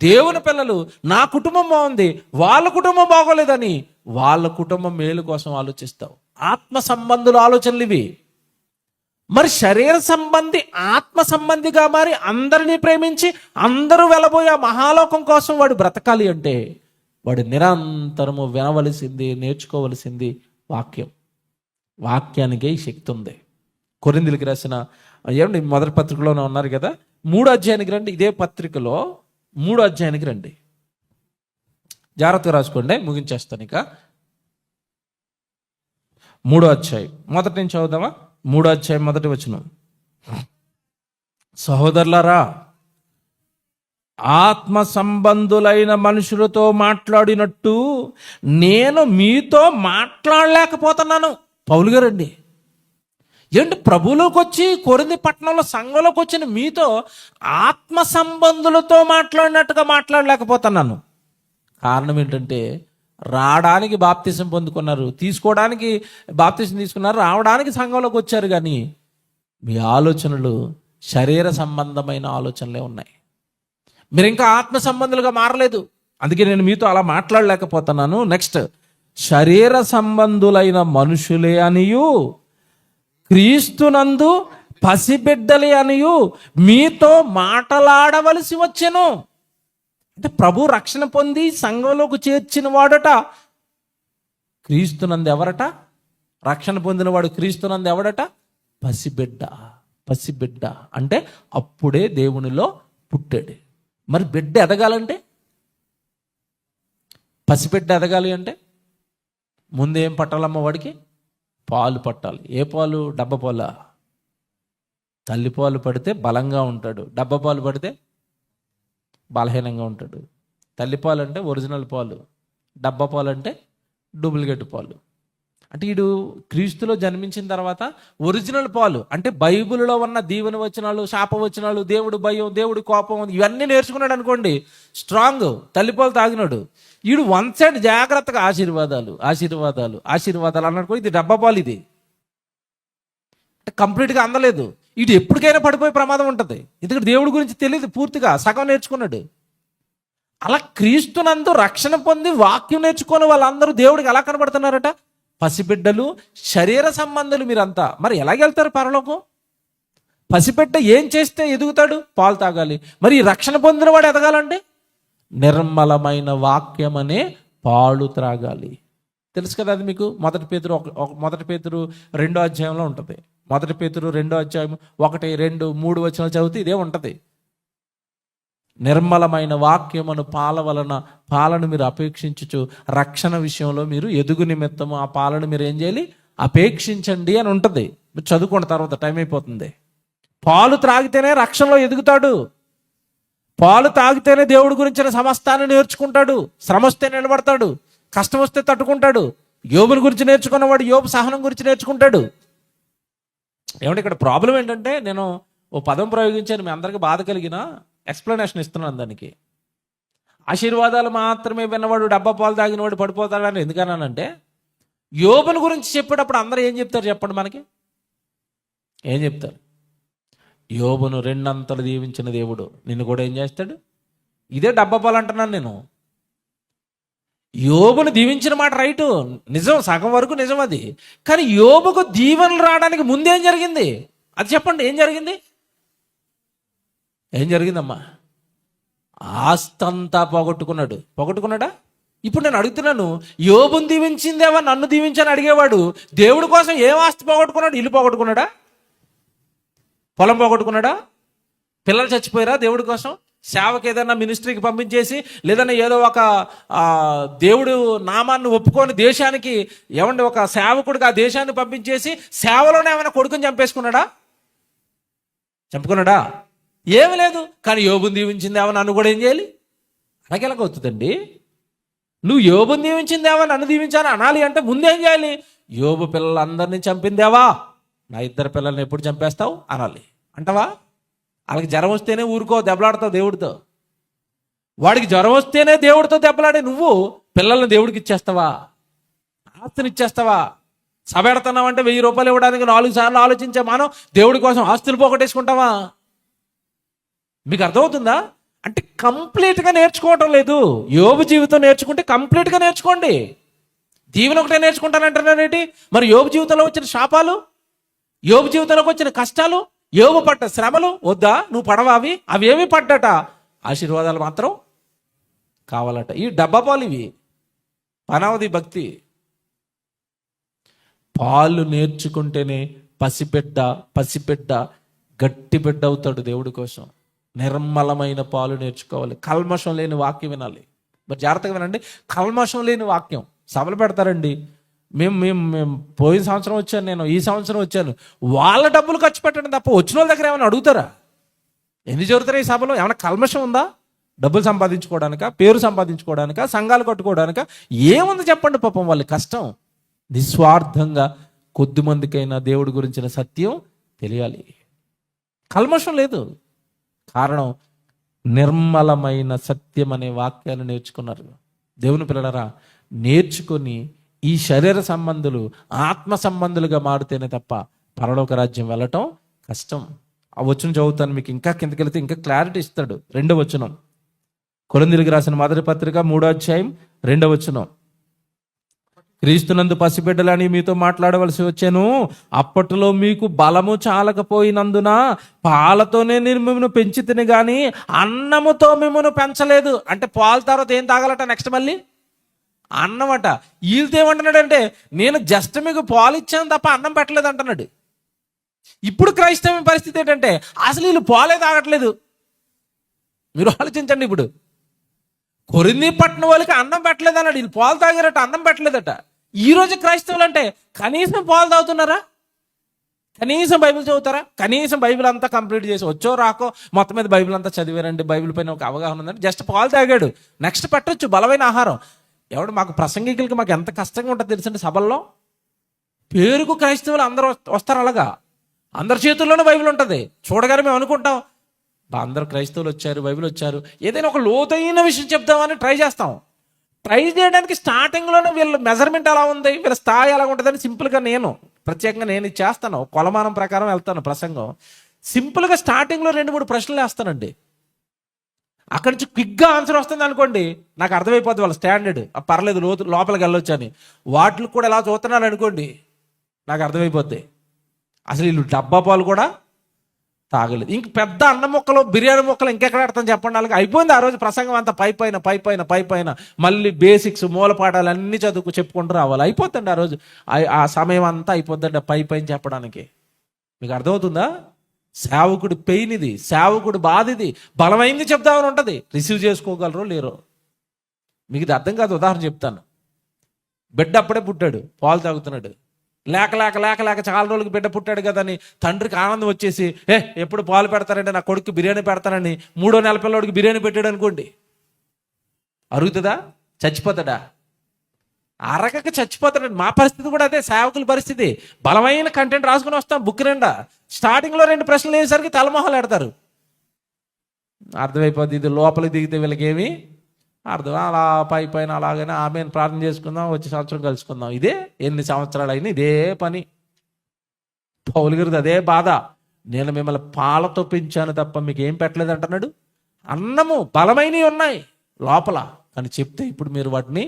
దేవుని పిల్లలు. నా కుటుంబం బాగుంది, వాళ్ళ కుటుంబం బాగోలేదని వాళ్ళ కుటుంబం మేలు కోసం ఆలోచిస్తావు. ఆత్మ సంబంధుల ఆలోచనలు ఇవి. మరి శరీర సంబంధి ఆత్మ సంబంధిగా మారి అందరినీ ప్రేమించి అందరూ వెళ్ళబోయే మహాలోకం కోసం వాడు బ్రతకాలి అంటే, వాడు నిరంతరము వినవలసింది, నేర్చుకోవలసింది వాక్యం. వాక్యానికే శక్తి ఉంది. కొరింథీయులకు రాసిన ఏమండి మొదటి పత్రికలోనే ఉన్నారు కదా, 3వ అధ్యాయానికి రండి. ఇదే పత్రికలో 3వ అధ్యాయానికి రండి. జాగ్రత్తగా రాసుకోండి, ముగించేస్తాను ఇక. 3వ అధ్యాయం మొదటి నుంచి చదువుదామా? 3వ అధ్యాయం 1వ వచనం. సహోదరులారా, ఆత్మ సంబంధులైన మనుషులతో మాట్లాడినట్టు నేను మీతో మాట్లాడలేకపోతున్నాను. పౌలు గారండి, ఏంటి ప్రభువులోకి వచ్చి కొరింథీ పట్టణంలో సంఘంలోకి వచ్చిన మీతో ఆత్మ సంబంధులతో మాట్లాడినట్టుగా మాట్లాడలేకపోతున్నాను. కారణం ఏంటంటే, రావడానికి బాప్తిసం పొందుకున్నారు, తీసుకోవడానికి బాప్తిసం తీసుకున్నారు, రావడానికి సంఘంలోకి వచ్చారు, కానీ మీ ఆలోచనలు శరీర సంబంధమైన ఆలోచనలే ఉన్నాయి. మీరు ఇంకా ఆత్మ సంబంధులుగా మారలేదు. అందుకే నేను మీతో అలా మాట్లాడలేకపోతున్నాను. నెక్స్ట్, శరీర సంబంధులైన మనుషులే అనియు క్రీస్తునందు పసిబిడ్డలే అనియు మీతో మాట్లాడవలసి వచ్చెను. అంటే ప్రభు రక్షణ పొంది సంఘంలోకి చేర్చిన వాడట క్రీస్తునందు ఎవరట? రక్షణ పొందిన వాడు క్రీస్తునందు ఎవడట? పసిబిడ్డ. పసిబిడ్డ అంటే అప్పుడే దేవునిలో పుట్టాడు. మరి బిడ్డ ఎదగాలంటే, పసిబిడ్డ ఎదగాలి అంటే ముందేం పట్టాలమ్మ వాడికి? పాలు పట్టాలి. ఏ పాలు? డబ్బా పాలా? తల్లి పాలు పడితే బలంగా ఉంటాడు, డబ్బా పాలు పడితే బలహీనంగా ఉంటాడు. తల్లిపాలు అంటే ఒరిజినల్ పాలు, డబ్బా పాలు అంటే డూప్లికేట్ పాలు. అంటే వీడు క్రీస్తులో జన్మించిన తర్వాత ఒరిజినల్ పాలు, అంటే బైబిల్లో ఉన్న దీవెన వచనాలు, శాప వచనాలు, దేవుడు భయం, దేవుడి కోపం, ఇవన్నీ నేర్చుకున్నాడు అనుకోండి, స్ట్రాంగ్ తల్లిపాలు తాగినాడు. వీడు వన్ సైడ్ జాగ్రత్తగా ఆశీర్వాదాలు ఆశీర్వాదాలు ఆశీర్వాదాలు అన్నాడు. ఇది డబ్బా పాలు, ఇది కంప్లీట్గా అందలేదు. వీడు ఎప్పటికైనా పడిపోయే ప్రమాదం ఉంటుంది. ఎందుకంటే దేవుడి గురించి తెలియదు, పూర్తిగా సగం నేర్చుకున్నాడు. అలా క్రీస్తునందు రక్షణ పొంది వాక్యం నేర్చుకొని వాళ్ళందరూ దేవుడికి ఎలా కనబడుతున్నారట? పసిబిడ్డలు, శరీర సంబంధులు మీరంతా. మరి ఎలాగెళ్తారు పరలోకం? పసిబిడ్డ ఏం చేస్తే ఎదుగుతాడు? పాలు తాగాలి. మరి ఈ రక్షణ పొందిన వాడు ఎదగాలంటే నిర్మలమైన వాక్యం అనే పాలు త్రాగాలి. తెలుసు కదా అది మీకు. మొదటి పేతురు 2వ అధ్యాయంలో ఉంటుంది. మొదటి పేతురు 2వ అధ్యాయం 1, 2, 3 వచనాలు చదివితే ఇదే ఉంటుంది. నిర్మలమైన వాక్యమును పాలను మీరు అపేక్షించుచు రక్షణ విషయంలో మీరు ఎదుగు నిమిత్తము ఆ పాలను మీరు ఏం చేయాలి? అపేక్షించండి అని ఉంటుంది. మీరు చదువుకోండి, తర్వాత టైం అయిపోతుంది. పాలు త్రాగితేనే రక్షణలో ఎదుగుతాడు. పాలు తాగితేనే దేవుడి గురించిన సమస్తాన్ని నేర్చుకుంటాడు. శ్రమ వస్తే నిలబడతాడు, కష్టం వస్తే తట్టుకుంటాడు. యోబుని గురించి నేర్చుకున్నవాడు యోబు సహనం గురించి నేర్చుకుంటాడు. ఏమంటే ఇక్కడ ప్రాబ్లం ఏంటంటే, నేను ఓ పదం ప్రయోగించాను, మీ అందరికీ బాధ కలిగిన ఎక్స్ప్లెనేషన్ ఇస్తున్నాను దానికి. ఆశీర్వాదాలు మాత్రమే విన్నవాడు డబ్బా పాలు తాగినవాడు పడిపోతాడని ఎందుకన్నానంటే, యోబుని గురించి చెప్పేటప్పుడు అందరూ ఏం చెప్తారు చెప్పండి? మనకి ఏం చెప్తారు? యోబును 2 అంతలు దీవించిన దేవుడు నిన్ను కూడా ఏం చేస్తాడు? ఇదే డబ్బా పాలు అంటున్నాను నేను. యోబును దీవించిన మాట రైటు, నిజం, సగం వరకు నిజం అది. కానీ యోబుకు దీవెనలు రావడానికి ముందేం జరిగింది అది చెప్పండి. ఏం జరిగింది? ఏం జరిగిందమ్మా? ఆస్తంతా పోగొట్టుకున్నాడా? ఇప్పుడు నేను అడుగుతున్నాను, యోబుని దీవించిందేవా నన్ను దీవించని అడిగేవాడు దేవుడి కోసం ఏం ఆస్తి పోగొట్టుకున్నాడు? ఇల్లు పోగొట్టుకున్నాడా? పొలం పోగొట్టుకున్నాడా? పిల్లలు చచ్చిపోయారా దేవుడి కోసం? సేవకి ఏదైనా మినిస్ట్రీకి పంపించేసి, లేదన్నా ఏదో ఒక దేవుడు నామాన్ని ఒప్పుకొని దేశానికి ఏమంటే ఒక సేవకుడికి ఆ దేశాన్ని పంపించేసి సేవలోనే ఏమైనా కొడుకుని చంపుకున్నాడా? ఏమి లేదు. కానీ యోబుని దీవించిందేవా నన్ను కూడా ఏం చేయాలి? అలాగెలాగవుతుందండి? నువ్వు యోబుని దీవించిందేవా నన్ను దీవించాను అనాలి అంటే ముందేం చేయాలి? యోబు పిల్లలందరినీ చంపిందేవా నా 2 పిల్లల్ని ఎప్పుడు చంపేస్తావు అనాలి. అంటవా? వాళ్ళకి జ్వరం వస్తేనే ఊరుకో దెబ్బలాడతావు దేవుడితో. వాడికి జ్వరం వస్తేనే దేవుడితో దెబ్బలాడే నువ్వు పిల్లల్ని దేవుడికి ఇచ్చేస్తావా? ఆస్తిని ఇచ్చేస్తావా? సబెడుతున్నావు అంటే 1000 రూపాయలు ఇవ్వడానికి 4 సార్లు ఆలోచించే మనం దేవుడి కోసం ఆస్తులు పోగొట్టేసుకుంటావా? మీకు అర్థమవుతుందా? అంటే కంప్లీట్గా నేర్చుకోవటం లేదు. యోబు జీవితం నేర్చుకుంటే కంప్లీట్గా నేర్చుకోండి. దీవెన ఒకటే నేర్చుకుంటానంటున్నారేంటి? మరి యోబు జీవితంలో వచ్చిన శాపాలు, యోబు జీవితంలోకి వచ్చిన కష్టాలు, యోబు పడ్డ శ్రమలు వద్దా? నువ్వు పడవా? అవి ఏమి పడ్డట? ఆశీర్వాదాలు మాత్రం కావాలట. ఈ డబ్బా పాలు ఇవి పనావది భక్తి. పాలు నేర్చుకుంటేనే పసిబిడ్డ గట్టి బిడ్డ అవుతాడు దేవుడి కోసం. నిర్మలమైన పాలు నేర్చుకోవాలి. కల్మషం లేని వాక్యం వినాలి. మరి జాగ్రత్తగా వినండి. కల్మషం లేని వాక్యం సభలు పెడతారండి. మేము పోయిన సంవత్సరం వచ్చాను, నేను ఈ సంవత్సరం వచ్చాను. వాళ్ళ డబ్బులు ఖర్చు పెట్టడం తప్ప వచ్చిన వాళ్ళ దగ్గర ఏమైనా అడుగుతారా? ఎందుకు జరుగుతారా ఈ సభలో? ఏమైనా కల్మషం ఉందా? డబ్బులు సంపాదించుకోవడానికా, పేరు సంపాదించుకోవడానికా, సంఘాలు కట్టుకోవడానికా? ఏముంది చెప్పండి? పాపం వాళ్ళ కష్టం. నిస్వార్థంగా కొద్దిమందికైనా దేవుడి గురించిన సత్యం తెలియాలి. కల్మషం లేదు. కారణం నిర్మలమైన సత్యం అనే వాక్యాలు నేర్చుకున్నారు. దేవుని పిల్లలారా, నేర్చుకొని ఈ శరీర సంబంధులు ఆత్మ సంబంధులుగా మారితేనే తప్ప పరలోక రాజ్యం వెళ్ళటం కష్టం. ఆ వచనం చదువుతాను మీకు. ఇంకా కిందకి వెళితే ఇంకా క్లారిటీ ఇస్తాడు. 2వ వచనం, కొరింథీయులకు రాసిన మొదటి పత్రిక 3వ అధ్యాయం 2వ వచనం. క్రీస్తునందు పసిబిడ్డలని మీతో మాట్లాడవలసి వచ్చాను. అప్పట్లో మీకు బలము చాలకపోయినందున పాలతోనే నేను మిమ్మల్ని పెంచితిని గాని అన్నముతో మిమ్మల్ని పెంచలేదు. అంటే పాల తర్వాత ఏం తాగాలట? నెక్స్ట్ మళ్ళీ అన్నమట. వీళ్ళతో ఏమంటున్నాడంటే, నేను జస్ట్ మీకు పాలు ఇచ్చాను తప్ప అన్నం పెట్టలేదు అంటున్నాడు. ఇప్పుడు క్రైస్తవ పరిస్థితి ఏంటంటే, అసలు వీళ్ళు పాలే తాగట్లేదు. మీరు ఆలోచించండి. ఇప్పుడు కొరింథీ పట్టణం వాళ్ళకి అన్నం పెట్టలేదు అన్నాడు, వీళ్ళు పాలు తాగారట, అన్నం పెట్టలేదట. ఈరోజు క్రైస్తవులు అంటే కనీసం పాలు తాగుతున్నారా? కనీసం బైబిల్ చదువుతారా? కనీసం బైబిల్ అంతా కంప్లీట్ చేసి వచ్చో రాకో మొత్తం మీద బైబిల్ అంతా చదివారండి, బైబిల్ పైన ఒక అవగాహన ఉందండి, జస్ట్ పాలు తాగాడు. నెక్స్ట్ పెట్టొచ్చు బలమైన ఆహారం. ఎవడు మాకు ప్రసంగికులకి మాకు ఎంత కష్టంగా ఉంటుంది తెలుసండి సభల్లో. పేరుకు క్రైస్తవులు అందరూ వస్తారు, అలాగా అందరి చేతుల్లోనే బైబిల్ ఉంటుంది. చూడగానే మేము అనుకుంటాం, అందరూ క్రైస్తవులు వచ్చారు, బైబిల్ వచ్చారు, ఏదైనా ఒక లోతైన విషయం చెప్దామని ట్రై చేస్తాం. ట్రై చేయడానికి స్టార్టింగ్లోనే వీళ్ళ మెజర్మెంట్ ఎలా ఉంది, వీళ్ళ స్థాయి ఎలా ఉంటుందని సింపుల్గా ప్రత్యేకంగా నేను ఇది చేస్తాను. కొలమానం ప్రకారం వెళ్తాను ప్రసంగం. సింపుల్గా స్టార్టింగ్లో 2-3 ప్రశ్నలు వేస్తానండి. అక్కడి నుంచి క్విక్గా ఆన్సర్ వస్తుంది అనుకోండి, నాకు అర్థమైపోద్ది వాళ్ళ స్టాండర్డ్, పర్లేదు లోపలికి వెళ్ళొచ్చు అని. వాటికి కూడా ఎలా చూస్తున్నాను అనుకోండి, నాకు అర్థమైపోద్ది అసలు వీళ్ళు డబ్బా పాలు కూడా తాగలేదు. ఇంక పెద్ద అన్నం ముక్కలు, బిర్యానీ ముక్కలు ఇంకెక్కడ పెడతాను చెప్పండి వాళ్ళకి. అయిపోయింది ఆ రోజు ప్రసంగం అంతా. పైపైన మళ్ళీ బేసిక్స్, మూలపాఠాలు అన్నీ చెప్పుకుంటూ రావాలి. అయిపోతుంది ఆ రోజు, ఆ సమయం అంతా అయిపోద్దండి పైపైన చెప్పడానికి. మీకు అర్థమవుతుందా? సేవకుడి పెయిన్ ఇది, సేవకుడి బాధ ఇది. బలమైంది చెప్దామని ఉంటుంది, రిసీవ్ చేసుకోగలరో లేరో మీకు ఇది అర్థం కాదు. ఉదాహరణ చెప్తాను. బిడ్డ అప్పుడే పుట్టాడు, పాలు తాగుతున్నాడు. లేక చాలా రోజులకి బిడ్డ పుట్టాడు కదా అని తండ్రికి ఆనందం వచ్చేసి, ఎప్పుడు పాలు పెడతారంటే నా కొడుకు బిర్యానీ పెడతానని 3వ నెల పిల్లవాడికి బిర్యానీ పెట్టాడు అనుకోండి, అరుగుతుందా? చచ్చిపోతాడా? అరగక చచ్చిపోతాడు. మా పరిస్థితి కూడా అదే, సేవకుల పరిస్థితి. బలమైన కంటెంట్ రాసుకుని వస్తాం బుక్ నిండా, స్టార్టింగ్లో 2 ప్రశ్నలు వేసేసరికి తలమొహాలు ఎడతారు. అర్థమైపోద్ది ఇది లోపలికి దిగితే వీళ్ళకి ఏమి అర్థం. అలా పైన అలాగనే ఆమెను ప్రార్థన చేసుకుందాం, వచ్చే సంవత్సరం కలుసుకుందాం. ఇదే ఎన్ని సంవత్సరాలు అయినా ఇదే పని. పౌలు గారిది అదే బాధ. నేను మిమ్మల్ని పాలతో పెంచాను తప్ప మీకు ఏం పెట్టలేదు అంటున్నాడు. అన్నము బలమైనవి ఉన్నాయి లోపల, కానీ చెప్తే ఇప్పుడు మీరు వాటిని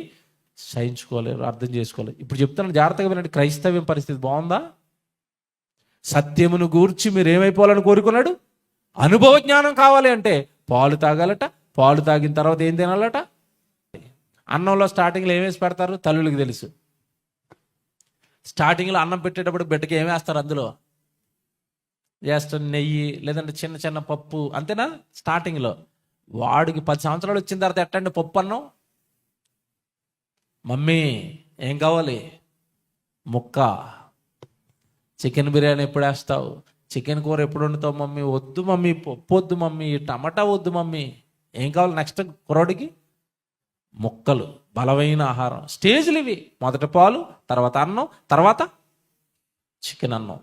సహించుకోలేరు, అర్థం చేసుకోలేరు. ఇప్పుడు చెప్తున్నాను, జాగ్రత్తగా వినండి. క్రైస్తవ్యం పరిస్థితి బాగుందా? సత్యమును గూర్చి మీరు ఏమైపోవాలని కోరుకున్నాడు? అనుభవ జ్ఞానం కావాలి అంటే పాలు తాగాలట. పాలు తాగిన తర్వాత ఏం తినాలట? అన్నంలో స్టార్టింగ్లో ఏమేసి పెడతారు తల్లులకి తెలుసు. స్టార్టింగ్లో అన్నం పెట్టేటప్పుడు బిడ్డకి ఏమేస్తారు? అందులో జస్ట్ నెయ్యి, లేదంటే చిన్న పప్పు, అంతేనా? స్టార్టింగ్లో. వాడికి 10 సంవత్సరాలు వచ్చిన తర్వాత ఎట్టండి పప్పు అన్నం? మమ్మీ ఏం కావాలి? ముక్క. చికెన్ బిర్యానీ ఎప్పుడు వేస్తావు? చికెన్ కూర ఎప్పుడు వండుతావు మమ్మీ? వద్దు మమ్మీ, పప్పు వద్దు మమ్మీ, టమాటా వద్దు మమ్మీ. ఏం కావాలి నెక్స్ట్ కుర్రోడికి? ముక్కలు, బలమైన ఆహారం. స్టేజ్లు ఇవి. మొదట పాలు, తర్వాత అన్నం, తర్వాత చికెన్ అన్నం.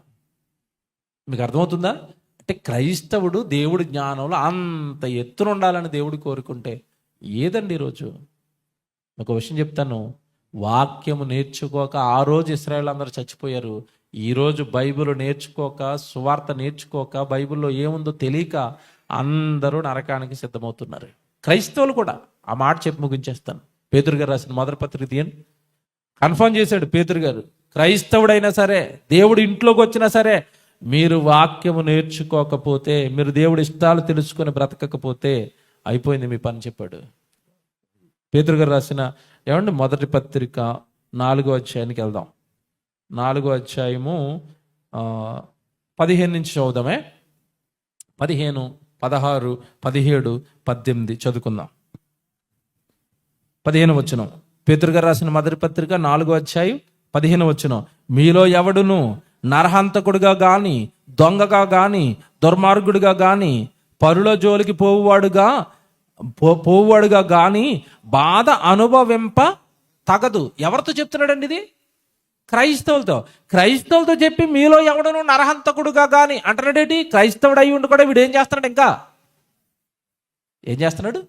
మీకు అర్థమవుతుందా? అంటే క్రైస్తవుడు దేవుడి జ్ఞానంలో అంత ఎత్తున ఉండాలని దేవుడు కోరుకుంటే ఏదండి ఈరోజు? ఒక విషయం చెప్తాను. వాక్యము నేర్చుకోక ఆ రోజు ఇశ్రాయేలు అందరూ చచ్చిపోయారు. ఈరోజు బైబిల్ నేర్చుకోక, సువార్త నేర్చుకోక, బైబిల్లో ఏముందో తెలియక అందరూ నరకానికి సిద్ధమవుతున్నారు. క్రైస్తవులు కూడా. ఆ మాట చెప్పి ముగించేస్తాను. పేతురు గారు రాసిన మొదటి పత్రిక తీయండి. కన్ఫర్మ్ చేశాడు పేతురు గారు, క్రైస్తవుడైనా సరే, దేవుడు ఇంట్లోకి వచ్చినా సరే, మీరు వాక్యము నేర్చుకోకపోతే, మీరు దేవుడి ఇష్టాలు తెలుసుకొని బ్రతకకపోతే అయిపోయింది మీ పని చెప్పాడు. పేతురు గారు రాసిన మొదటి పత్రిక 4వ అధ్యాయానికి వెళ్దాం. 4వ అధ్యాయము 15 నుంచి చదువుదామే. 15, 16, 17, 18 చదువుకుందాం. 15వ వచనం. పేతురు గారు రాసిన మొదటి పత్రిక 4వ అధ్యాయం 15వ వచనం. మీలో ఎవడును నరహంతకుడుగా గాని, దొంగగా గాని, దుర్మార్గుడిగా గాని, పరుల జోలికి పోవువాడుగా గాని బాధ అనుభవింప తగదు. ఎవరితో చెప్తున్నాడండి ఇది? క్రైస్తవులతో చెప్పి మీలో ఎవడను నరహంతకుడుగా గాని అంటున్నాడేంటి? క్రైస్తవుడు అయి ఉండి కూడా వీడు ఏం చేస్తున్నాడు? ఇంకా ఏం చేస్తున్నాడు?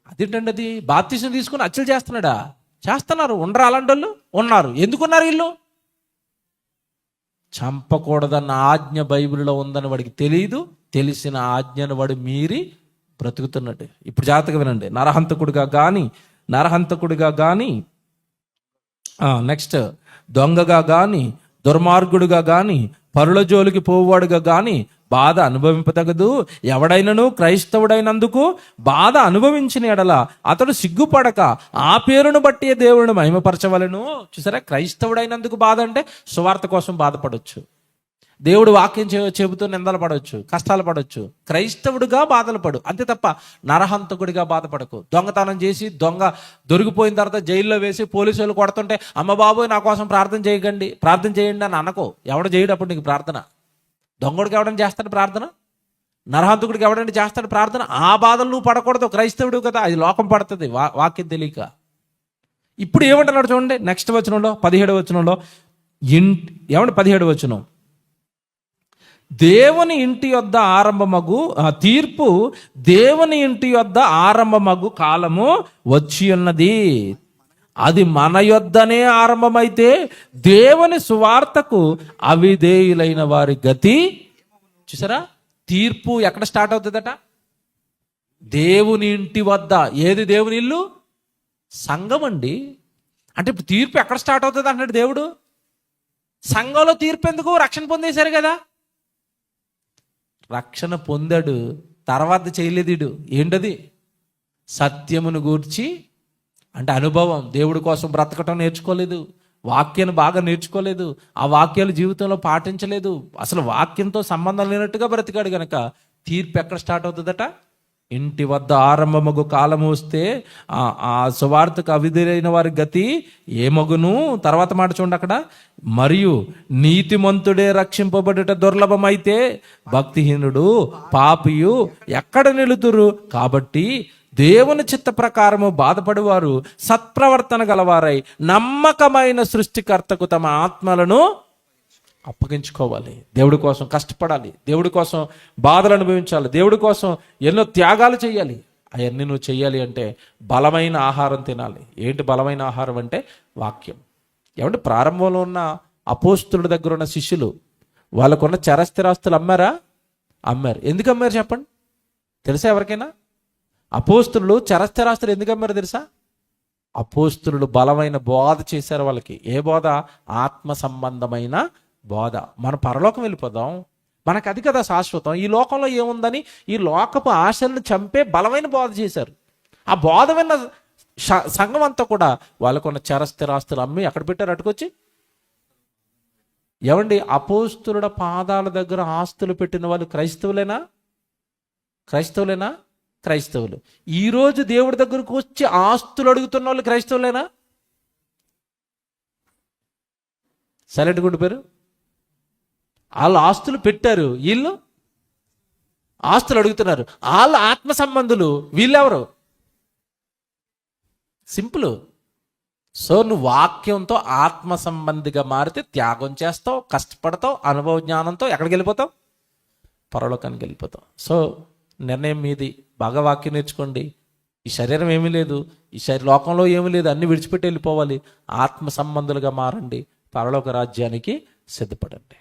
అదేంటండి అది? బాప్తిసం తీసుకుని హత్యలు చేస్తున్నాడా? చేస్తున్నారు. ఉండరు అలాంటి వాళ్ళు? ఉన్నారు. ఎందుకున్నారు వీళ్ళు? చంపకూడదన్న ఆజ్ఞ బైబిల్లో ఉందని వాడికి తెలియదు. తెలిసిన ఆజ్ఞను వాడు మీరి బ్రతుకుతున్నట్టు. ఇప్పుడు జాగ్రత్తగా వినండి. నరహంతకుడిగా కానీ నెక్స్ట్ దొంగగా కానీ, దుర్మార్గుడుగా కానీ, పరుల జోలికి పోవాడుగా కానీ బాధ అనుభవింపతగదు. ఎవడైనను క్రైస్తవుడైనందుకు బాధ అనుభవించిన ఎడల అతడు సిగ్గుపడక ఆ పేరును బట్టి దేవుడిని మహిమపరచవలెను. చూసారా, క్రైస్తవుడైనందుకు బాధ అంటే సువార్త కోసం బాధపడవచ్చు, దేవుడు వాక్యం చెబుతూ నిందలు పడవచ్చు, కష్టాలు పడవచ్చు. క్రైస్తవుడిగా బాధలు పడు, అంతే తప్ప నరహంతకుడిగా బాధపడకు. దొంగతనం చేసి దొరికిపోయిన తర్వాత జైల్లో వేసి పోలీసులు కొడుతుంటే అమ్మ బాబోయ్ నా కోసం ప్రార్థన చేయండి అని అనకో. ఎవడు చేయడు అప్పుడు నీకు ప్రార్థన? దొంగడికి ఎవడని చేస్తాడు ప్రార్థన? నరహంతకుడికి ఎవడని చేస్తాడు ప్రార్థన? ఆ బాధలు నువ్వు పడకూడదు. క్రైస్తవుడు కదా, అది లోకం పడుతుంది వాక్యం తెలియక. ఇప్పుడు ఏమంటున్నాడు చూడండి నెక్స్ట్ వచనంలో, 17వ వచనంలో. ఏమంటే 17 వచనం, దేవుని ఇంటి యొద్ద ఆరంభమగు తీర్పు, దేవుని ఇంటి యొద్ద ఆరంభమగు కాలము వచ్చి ఉన్నది, అది మన యొద్దనే ఆరంభమైతే దేవుని సువార్తకు అవిధేయులైన వారి గతి. చూసారా, తీర్పు ఎక్కడ స్టార్ట్ అవుతుందట? దేవుని ఇంటి వద్ద. ఏది దేవుని ఇల్లు? సంఘం అండి. అంటే ఇప్పుడు తీర్పు ఎక్కడ స్టార్ట్ అవుతుంది అంటాడు దేవుడు? సంఘంలో తీర్పు ఎందుకు? రక్షణ పొందేశారు కదా. రక్షణ పొందాడు, తర్వాత చేయలేదు. ఏంటది? సత్యమును గూర్చి, అంటే అనుభవం. దేవుడి కోసం బ్రతకటం నేర్చుకోలేదు, వాక్యాన్ని బాగా నేర్చుకోలేదు, ఆ వాక్యాలు జీవితంలో పాటించలేదు, అసలు వాక్యంతో సంబంధం లేనట్టుగా బ్రతికాడు గనక తీర్పు ఎక్కడ స్టార్ట్ అవుతుందట? ఇంటి వద్ద ఆరంభమగు కాలము వస్తే ఆ సువార్తకు అవిధులైన వారి గతి ఏమగును. తర్వాత మాట చూడండి అక్కడ, మరియు నీతిమంతుడే రక్షింపబడుట దుర్లభమైతే భక్తిహీనుడు పాపియు ఎక్కడ నిలుతురు? కాబట్టి దేవుని చిత్త ప్రకారము బాధపడేవారు సత్ప్రవర్తన గలవారై నమ్మకమైన సృష్టికర్తకు తమ ఆత్మలను అప్పగించుకోవాలి. దేవుడి కోసం కష్టపడాలి, దేవుడి కోసం బాధలు అనుభవించాలి, దేవుడి కోసం ఎన్నో త్యాగాలు చేయాలి. అవన్నీ నువ్వు చెయ్యాలి అంటే బలమైన ఆహారం తినాలి. ఏంటి బలమైన ఆహారం అంటే? వాక్యం. ఏమంటే ప్రారంభంలో ఉన్న అపోస్తుల దగ్గర ఉన్న శిష్యులు వాళ్ళకున్న చరస్థిరాస్తులు అమ్మారా? అమ్మారు. ఎందుకు అమ్మారు చెప్పండి? తెలుసా ఎవరికైనా? అపోస్తులు చరస్థిరాస్తులు ఎందుకు అమ్మారు తెలుసా? అపోస్తులు బలమైన బోధ చేశారు వాళ్ళకి. ఏ బోధ? ఆత్మ సంబంధమైన బోధ. మనం పరలోకం వెళ్ళిపోదాం, మనకు అది కదా శాశ్వతం, ఈ లోకంలో ఏముందని ఈ లోకపు ఆశలను చంపే బలమైన బోధ చేశారు. ఆ బోధ విన్న సంఘం అంతా కూడా వాళ్ళకున్న చరస్థిరాస్తులు అమ్మి అక్కడ పెట్టారు, అటుకొచ్చి. ఏమండి, అపోస్తుల పాదాల దగ్గర ఆస్తులు పెట్టిన వాళ్ళు క్రైస్తవులేనా? క్రైస్తవులేనా? క్రైస్తవులు. ఈరోజు దేవుడి దగ్గరకు వచ్చి ఆస్తులు అడుగుతున్న వాళ్ళు క్రైస్తవులేనా? సైలెంట్గా ఉండిపోయారు. వాళ్ళు ఆస్తులు పెట్టారు, వీళ్ళు ఆస్తులు అడుగుతున్నారు. వాళ్ళు ఆత్మ సంబంధులు, వీళ్ళెవరు? సింపుల్. సో నువ్వు వాక్యంతో ఆత్మ సంబంధిగా మారితే త్యాగం చేస్తావు, కష్టపడతావు, అనుభవ జ్ఞానంతో ఎక్కడికి వెళ్ళిపోతావు? పరలోకానికి వెళ్ళిపోతావు. సో నిర్ణయం మీది. బాగా వాక్యం నేర్చుకోండి. ఈ శరీరం ఏమీ లేదు, ఈ లోకంలో ఏమీ లేదు, అన్ని విడిచిపెట్టి వెళ్ళిపోవాలి. ఆత్మ సంబంధులుగా మారండి, పరలోక రాజ్యానికి సిద్ధపడండి.